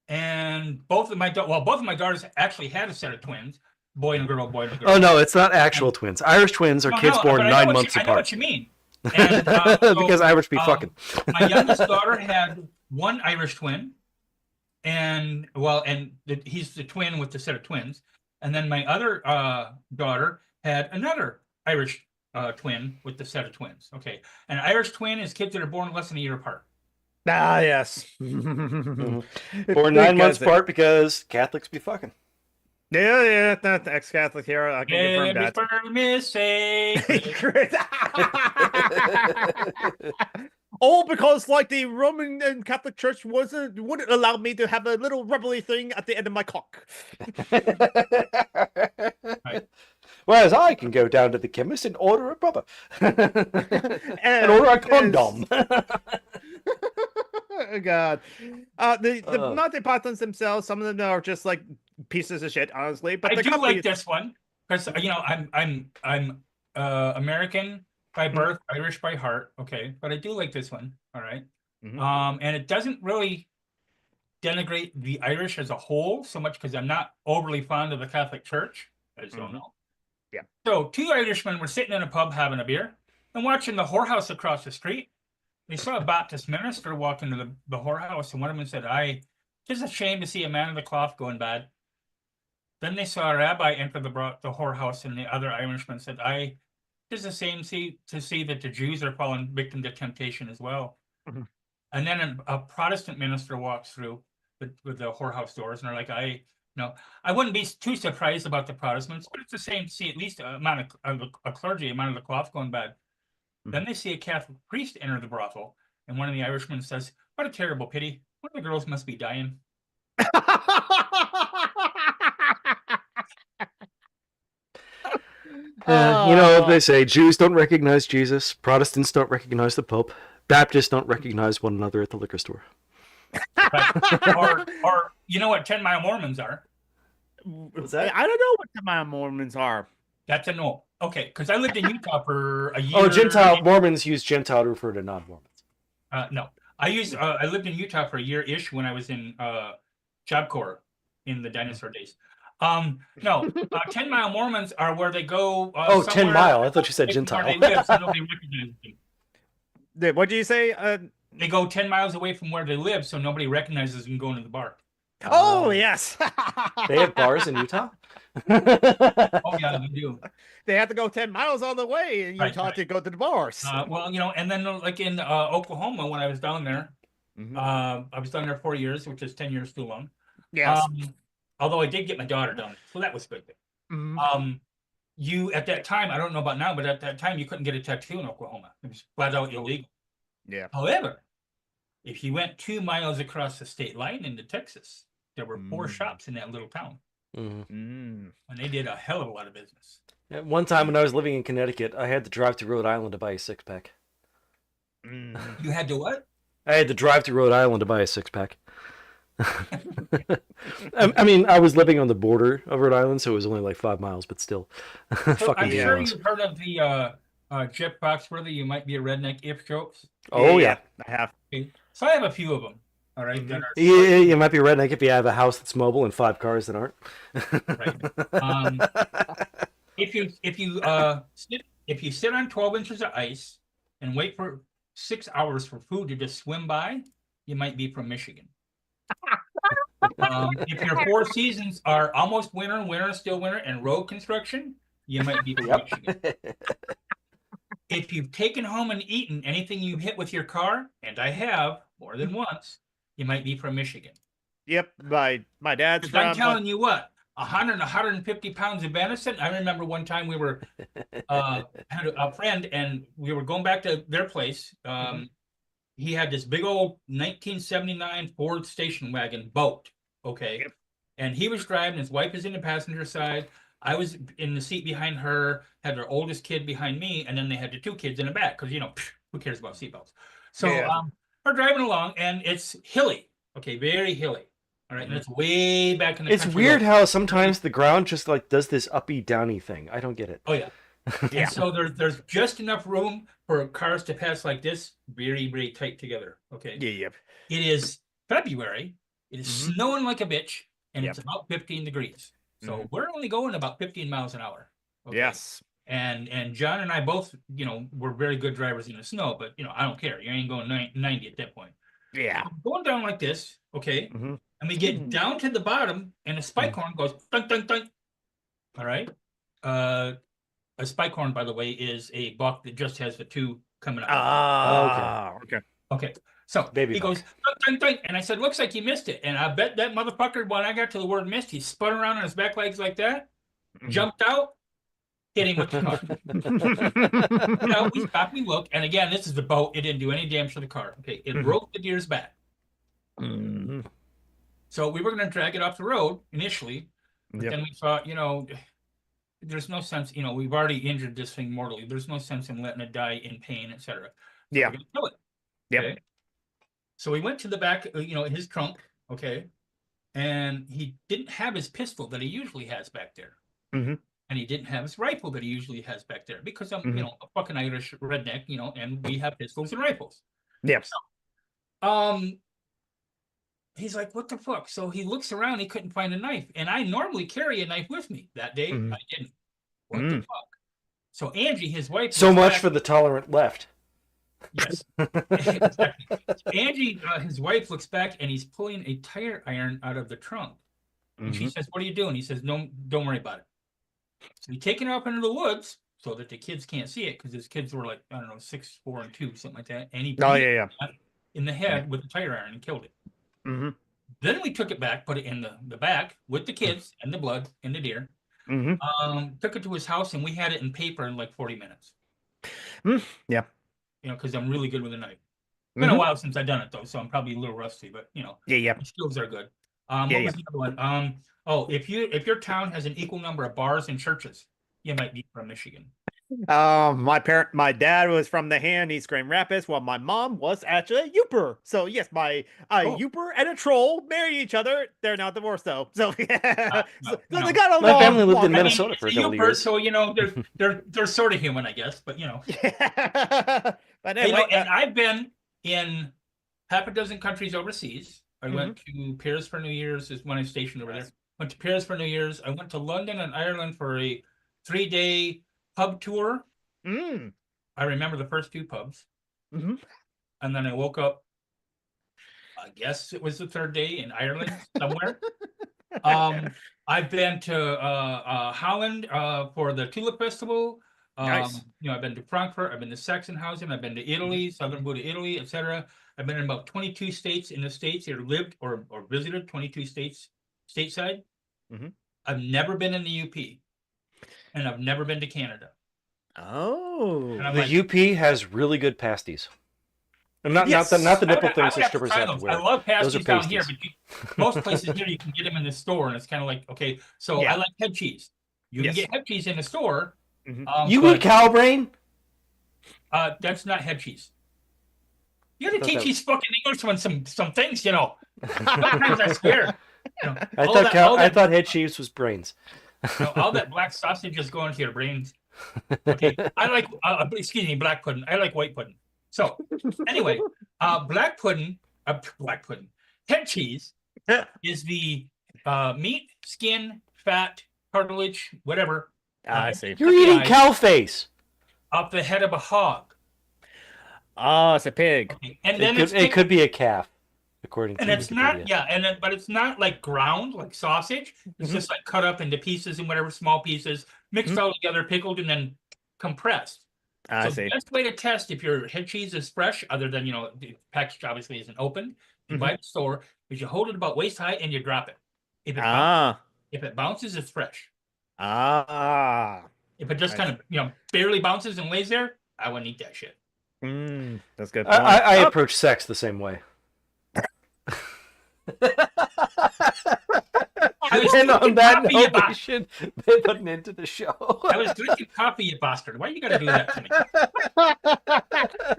and both of my daughters actually had a set of twins, boy and girl, boy and girl. Oh no, it's not actual twins. Irish twins are kids born 9 months apart. I know what you mean. And, because Irish be fucking. My youngest daughter had 1 Irish twin, and he's the twin with the set of twins. And then my other daughter had another Irish twin with the set of twins. Okay, an Irish twin is kids that are born less than a year apart. Ah, yes. Born 9 months apart because Catholics be fucking. Yeah, not the ex-Catholic here. I can confirm that. All because, like, the Roman and Catholic Church wouldn't allow me to have a little rubbly thing at the end of my cock. Right. Whereas I can go down to the chemist and order a rubber. and order a condom. Oh, God. The Monty Pythons themselves, some of them are just like pieces of shit, honestly. But I do like this one because I'm American by birth, Irish by heart. Okay, but I do like this one. All right. And it doesn't really denigrate the Irish as a whole so much because I'm not overly fond of the Catholic Church, as you know. Yeah. So 2 Irishmen were sitting in a pub having a beer and watching the whorehouse across the street. They saw a Baptist minister walk into the whorehouse, and one of them said, "It's a shame to see a man of the cloth going bad." Then they saw a rabbi enter the whorehouse, and the other Irishman said, "It's a shame to see that the Jews are falling victim to temptation as well." And then a Protestant minister walks through with the whorehouse doors, and they're like, I wouldn't be too surprised about the Protestants, but it's the same to see at least a clergy, a man of the cloth going bad. Then they see a Catholic priest enter the brothel, and one of the Irishmen says, "What a terrible pity. One of the girls must be dying." They say Jews don't recognize Jesus, Protestants don't recognize the Pope, Baptists don't recognize one another at the liquor store. or you know what 10 Mile Mormons are? What's that? I don't know what 10 Mile Mormons are. That's a no. Okay, because I lived in Utah for a year. Oh, Gentile Mormons use Gentile to refer to non-Mormons. No, I lived in Utah for a year-ish when I was in Job Corps in the dinosaur days. 10 Mile Mormons are where they go. 10 Mile. I thought you said Gentile. Where they live, so nobody recognizes them. What did you say, They go 10 miles away from where they live, so nobody recognizes them going to the bar. Oh, yes. They have bars in Utah? Oh yeah, they do. They have to go 10 miles on the way in Right, Utah right. to go to the bars. Well, and then like in Oklahoma when I was down there, Mhm. I was down there 4 years, which is 10 years too long. Yes. Although I did get my daughter down there, so that was good. Mhm. You at that time, I don't know about now, but at that time you couldn't get a tattoo in Oklahoma. It was flat out illegal. Yeah. However, if you went 2 miles across the state line into Texas, there were 4 shops in that little town, Mhm. and they did a hell of a lot of business. At one time when I was living in Connecticut, I had to drive to Rhode Island to buy a six-pack. You had to what? I had to drive to Rhode Island to buy a six-pack. I mean, I was living on the border of Rhode Island, so it was only like 5 miles, but still. So Fucking I'm sure close. you've heard of the Jeff Foxworthy, you might be a redneck if jokes. Oh, yeah. I have. Okay. So I have a few of them. All right. That are Yeah, you might be a redneck if you have a house that's mobile and 5 cars that aren't. right. If you sit on 12 inches of ice and wait for 6 hours for food to just swim by, you might be from Michigan. If your 4 seasons are almost winter, winter, still winter, and road construction, you might be from Michigan. If you've taken home and eaten anything you hit with your car, and I have more than once, you might be from Michigan. Yep. My dad's 'Cause from. I'm telling you what, 150 pounds of venison. I remember one time we were had a friend and we were going back to their place. He had this big old 1979 Ford station wagon boat. Okay. Yep. And he was driving, his wife is in the passenger side. I was in the seat behind her, had their oldest kid behind me, and then they had the 2 kids in the back because, who cares about seatbelts? So Yeah. we're driving along and it's hilly. Okay, very hilly. All right, and it's way back in the It's country weird road. how sometimes the ground just like does this uppy downy thing. I don't get it. Oh yeah. Yeah. And so there's just enough room for cars to pass like this, very, very tight together. Okay. Yeah. Yep. It is February. It is snowing like a bitch, and it's Yep. about 15 degrees. So we're only going about 15 miles an hour. Okay? Yes. And John and I both, we're very good drivers in the snow, but I don't care. You ain't going 90 at that point. Yeah. Going down like this, okay, Mhm. and we get down to the bottom, and a spike horn goes dunk dunk dunk. All right. A spike horn, by the way, is a buck that just has the 2 coming out. Ah. Okay. Okay. So Baby he buck. goes dunk dunk dunk, and I said, "Looks like he missed it." And I bet that motherfucker, when I got to the word "missed," he spun around on his back legs like that, jumped out, hit him with the car. We stopped, we look, and again, this is the boat. It didn't do any damage to the car. Okay, it broke the deer's back. So we were going to drag it off the road initially, but then we thought, there's no sense. We've already injured this thing mortally. There's no sense in letting it die in pain, etc. Yeah. We're going to kill it. Yep. Okay? So we went to the back, his trunk, okay, and he didn't have his pistol that he usually has back there. And he didn't have his rifle that he usually has back there because I'm, a fucking Irish redneck, and we have pistols and rifles. Yep. So, he's like, what the fuck? So he looks around, he couldn't find a knife. And I normally carry a knife with me. That day, I didn't. What the fuck? So Angie, his wife. So much for the tolerant left. Yes. Exactly. Angie, his wife, looks back and he's pulling a tire iron out of the trunk. And she says, "What are you doing?" He says, "No, don't worry about it." So he's taking it up into the woods so that the kids can't see it because his kids were like, I don't know, 6, 4, and 2, something like that. And he in the head with the tire iron and killed it. Then we took it back, put it in the back with the kids and the blood and the deer. Took it to his house and we had it in paper in like 40 minutes. Yeah. Because I'm really good with a knife. It's been a while since I've done it though, so I'm probably a little rusty, but Yeah. my skills are good. What was the other one? If your town has an equal number of bars and churches, you might be from Michigan. My dad was from the East Grand Rapids, while my mom was actually a Yooper. So yes, my Yooper and a troll married each other. They're now divorced though. So so they got along. My family lived in I mean, Minnesota for a it's couple of Yooper, years. so they're sort of human, I guess, but Yeah. But anyway, and I've been in half a dozen countries overseas. I went to Paris for New Year's, is when I stationed over there. Went to Paris for New Year's. I went to London and Ireland for a 3-day pub tour. I remember the first 2 pubs. and then I woke up. I guess it was the third day in Ireland somewhere. I've been to Holland for the Tulip Festival. Nice. I've been to Frankfurt, I've been to Sachsenhausen, I've been to Italy, Southern Buda, Italy, etc. I've been in about 22 states in the States, either lived or visited 22 states stateside. Mhm. I've never been in the UP, and I've never been to Canada. Oh. And I'm The like, UP has really good pasties. And not Yes. the nipple I things would that have to strippers try have to those. wear. I love Those are pasties down here, pasties. but most places here you can get them in the store, and it's kind of like, okay, so Yeah. I like head cheese. You can Yes. get head cheese in the store. Mhm. You But eat cow brain? that's not head cheese. You gotta thought teach that- these fucking Englishmen some things, you know. Sometimes I swear. You know, I all thought that- all I that- thought head cheese was brains. all that black sausage is going to your brains. Okay, I like excuse me, black pudding. I like white pudding. So anyway, black pudding, head cheese is the meat, skin, fat, cartilage, whatever. I see. You're eating cow face. Up the head of a hog. Oh, it's a pig. Okay. And then It could be a calf, according to and it's not, Wikipedia. but it's not like ground like sausage. It's just like cut up into pieces and whatever, small pieces, mixed all together, pickled, and then compressed. I So see. the best way to test if your head cheese is fresh, other than the package obviously isn't open, you buy at the store, is you hold it about waist high and you drop it. If it bounces, it's fresh. If it just I kind of barely bounces and lays there, I wouldn't eat that shit. That's good. I approach sex the same way. And on that note, we should put an end to the show. I was drinking coffee, you bastard. Why you gotta do that to me?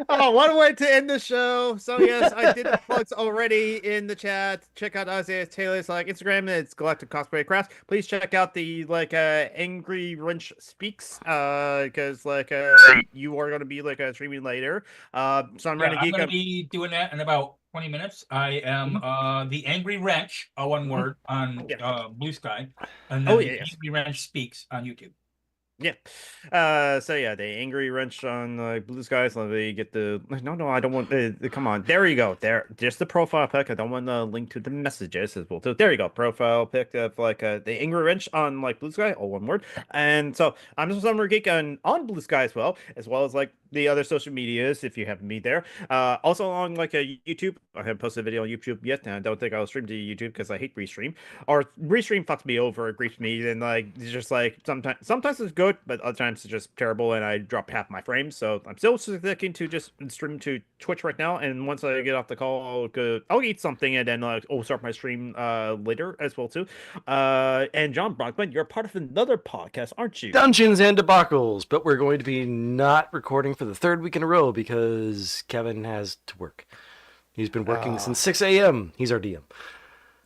Oh, what a way to end the show. So yes, I did the plugs already in the chat. Check out Isaiah Taylor's Instagram. It's Galactic Cosplay Crafts. Please check out the Angry Wrench Speaks because you are gonna be streaming later. So I'm gonna be doing that in about 20 minutes. I am the Angry Wrench, one word, on Blue Sky, and then the Angry Wrench Speaks on YouTube. Yeah. So yeah, the Angry Wrench on Blue Skies. Let me get the. No, I don't want. Come on, there you go. There, just the profile pic. I don't want the link to the messages as well. So there you go, profile pic of the Angry Wrench on Blue Sky, all one word. And so I'm just Summer Geek on Blue Sky as well as the other social medias if you have me there. Also on a YouTube. I haven't posted a video on YouTube yet, and I don't think I'll stream to YouTube because I hate restream. Or restream fucks me over, it griefs me, and it's just sometimes it's good, but other times it's just terrible, and I drop half my frames. So I'm still sticking to just stream to Twitch right now. And once I get off the call, I'll eat something, and then I'll start my stream later as well too. And John Brockman, you're part of another podcast, aren't you? Dungeons and Debacles, but we're going to be not recording for the third week in a row because Kevin has to work. He's been working since 6 a.m. He's our DM.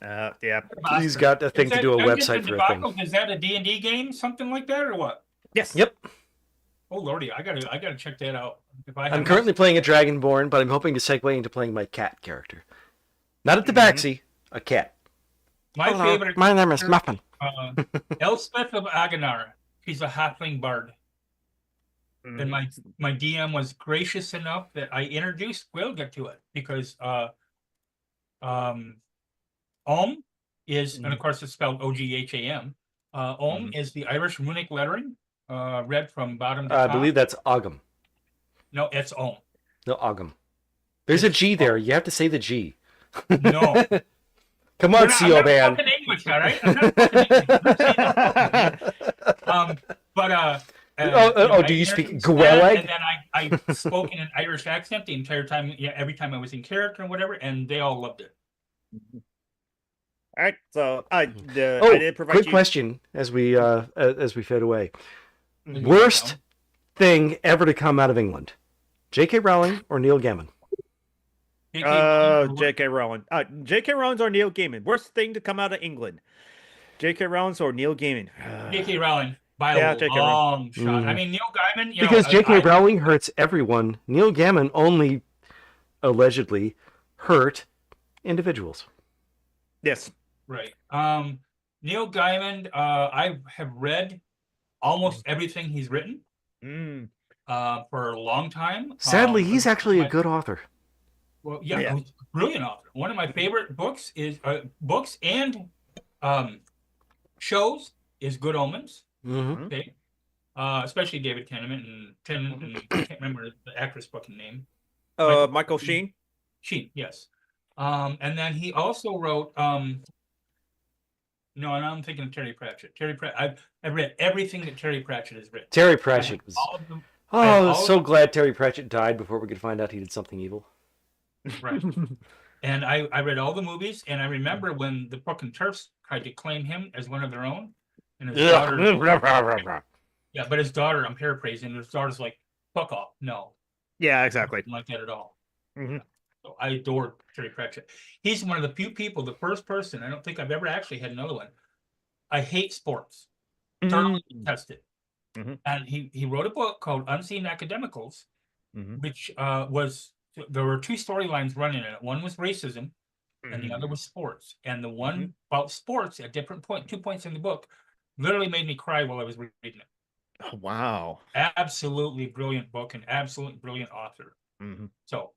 Yeah. He's got a thing to do a website for a thing. Is that a D&D game, something like that, or what? Yes. Yep. Oh lordy, I gotta check that out. I'm currently playing a Dragonborn, but I'm hoping to segue into playing my cat character. Not a tabaxi, a cat. My favorite. My name is Muffin. Elspeth of Aganar. She's a halfling bard. And my DM was gracious enough that I introduced. We'll get to it because Om is, and of course it's spelled Ogham. Om is the Irish runic lettering, read from bottom to top. I believe that's Ogham. No, it's Om. No, Ogham. There's a G there. You have to say the G. No. Come on, CO man. I'm not fucking English, all right? I'm not fucking English. Do you speak Gaelic? And then I spoke in an Irish accent the entire time, every time I was in character and whatever, and they all loved it. All right, so I did provide quick you... question as we fade away. Worst thing ever to come out of England: J.K. Rowling or Neil Gaiman? J.K. Rowling. J.K. Rowling or Neil Gaiman? Worst thing to come out of England: J.K. Rowling or Neil Gaiman? J.K. Rowling by a long shot. I mean, Neil Gaiman, because J.K. Rowling hurts everyone. Neil Gaiman only allegedly hurt individuals. Yes. Right. Neil Gaiman, I have read almost everything he's written for a long time. Sadly, he's actually a good author. Well, yeah, Yeah. brilliant author. One of my favorite books is books and shows is Good Omens. Mm-hmm. Okay, especially David Tennant and I can't remember the actress fucking name. Michael Sheen. Sheen, yes. And then he also wrote no, and I'm thinking of Terry Pratchett. I've read everything that Terry Pratchett has written. Terry Pratchett was. All of them. Oh, I was so glad Terry Pratchett died before we could find out he did something evil. Right. And I read all the movies, and I remember when the fucking turfs tried to claim him as one of their own, and his daughter. Yeah, but his daughter, I'm paraphrasing. His daughter's like, "Fuck off, no." Yeah, exactly. Nothing like that at all. Mhm. So I adore Terry Pratchett. He's one of the few people, the first person. I don't think I've ever actually had another one. I hate sports. Thoroughly detested. Mhm. And he wrote a book called Unseen Academicals, Mhm. which there were two storylines running in it. One was racism, and the other was sports. And the one about sports at different 2 points in the book literally made me cry while I was reading it. Oh, wow. Absolutely brilliant book and absolutely brilliant author. Mm-hmm. So,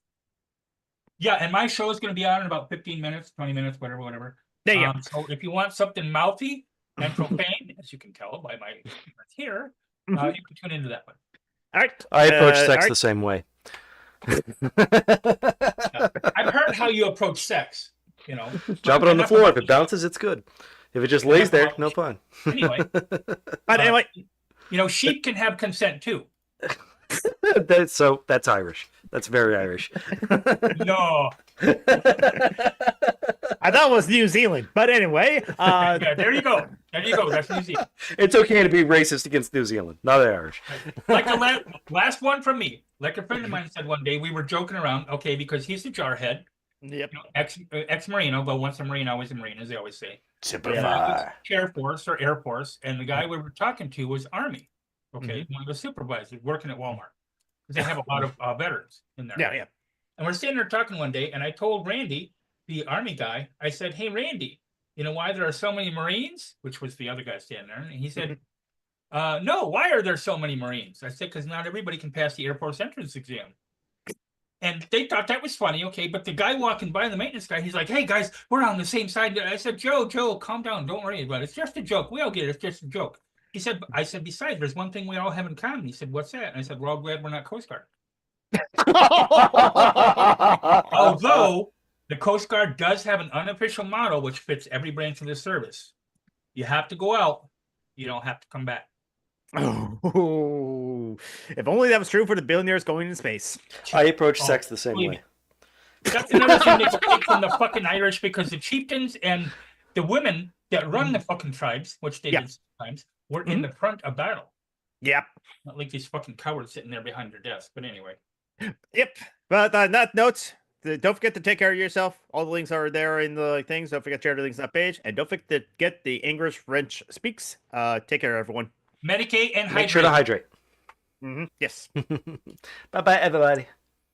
yeah, and my show is going to be on in about 15 minutes, 20 minutes, whatever. There you go. So if you want something mouthy and profane, as you can tell by my appearance here, you can tune into that one. All right. I approach sex all right. the same way. I've heard how you approach sex, you know. Drop it on the floor. If it bounces, it's good. If it just lays there, no fun. Anyway. But anyway. You know, sheep can have consent too. That's Irish. That's very Irish. No. I thought it was New Zealand, but anyway. Yeah, there you go. There you go. That's New Zealand. It's okay to be racist against New Zealand, not the Irish. Like the last one from me. Like a friend of mine said one day, we were joking around, okay, because he's a jarhead. Yep. You know, ex-Marine, although once a Marine, always a Marine, as they always say. Simplify. Air Force or Air Force, and the guy we were talking to was Army. Okay, one of the supervisors working at Walmart. Because they have a lot of veterans in there. Yeah. And we're sitting there talking one day, and I told Randy, the Army guy, I said, "Hey, Randy, you know why there are so many Marines?" Which was the other guy standing there. And he said, "No, why are there so many Marines?" I said, "Because not everybody can pass the Air Force entrance exam." And they thought that was funny, okay, but the guy walking by, the maintenance guy, he's like, "Hey, guys, we're on the same side." I said, Joe, calm down. Don't worry about it. It's just a joke. We all get it. It's just a joke. I said, "Besides, there's one thing we all have in common." He said, "What's that?" And I said, "We're all glad we're not Coast Guard." Although the Coast Guard does have an unofficial motto which fits every branch of the service. You have to go out. You don't have to come back. Oh, if only that was true for the billionaires going in space. I approach sex the same way. That's another thing they take from the fucking Irish, because the chieftains and the women that run the fucking tribes, which they did sometimes, were in the front of battle. Yep. Not like these fucking cowards sitting there behind their desk. But anyway. Yep. But on that note, don't forget to take care of yourself. All the links are there in the things. Don't forget to share the links on that page. And don't forget to get the English French Speaks. Take care, everyone. Medicate and hydrate. Make sure to hydrate. Yes. Bye-bye, everybody.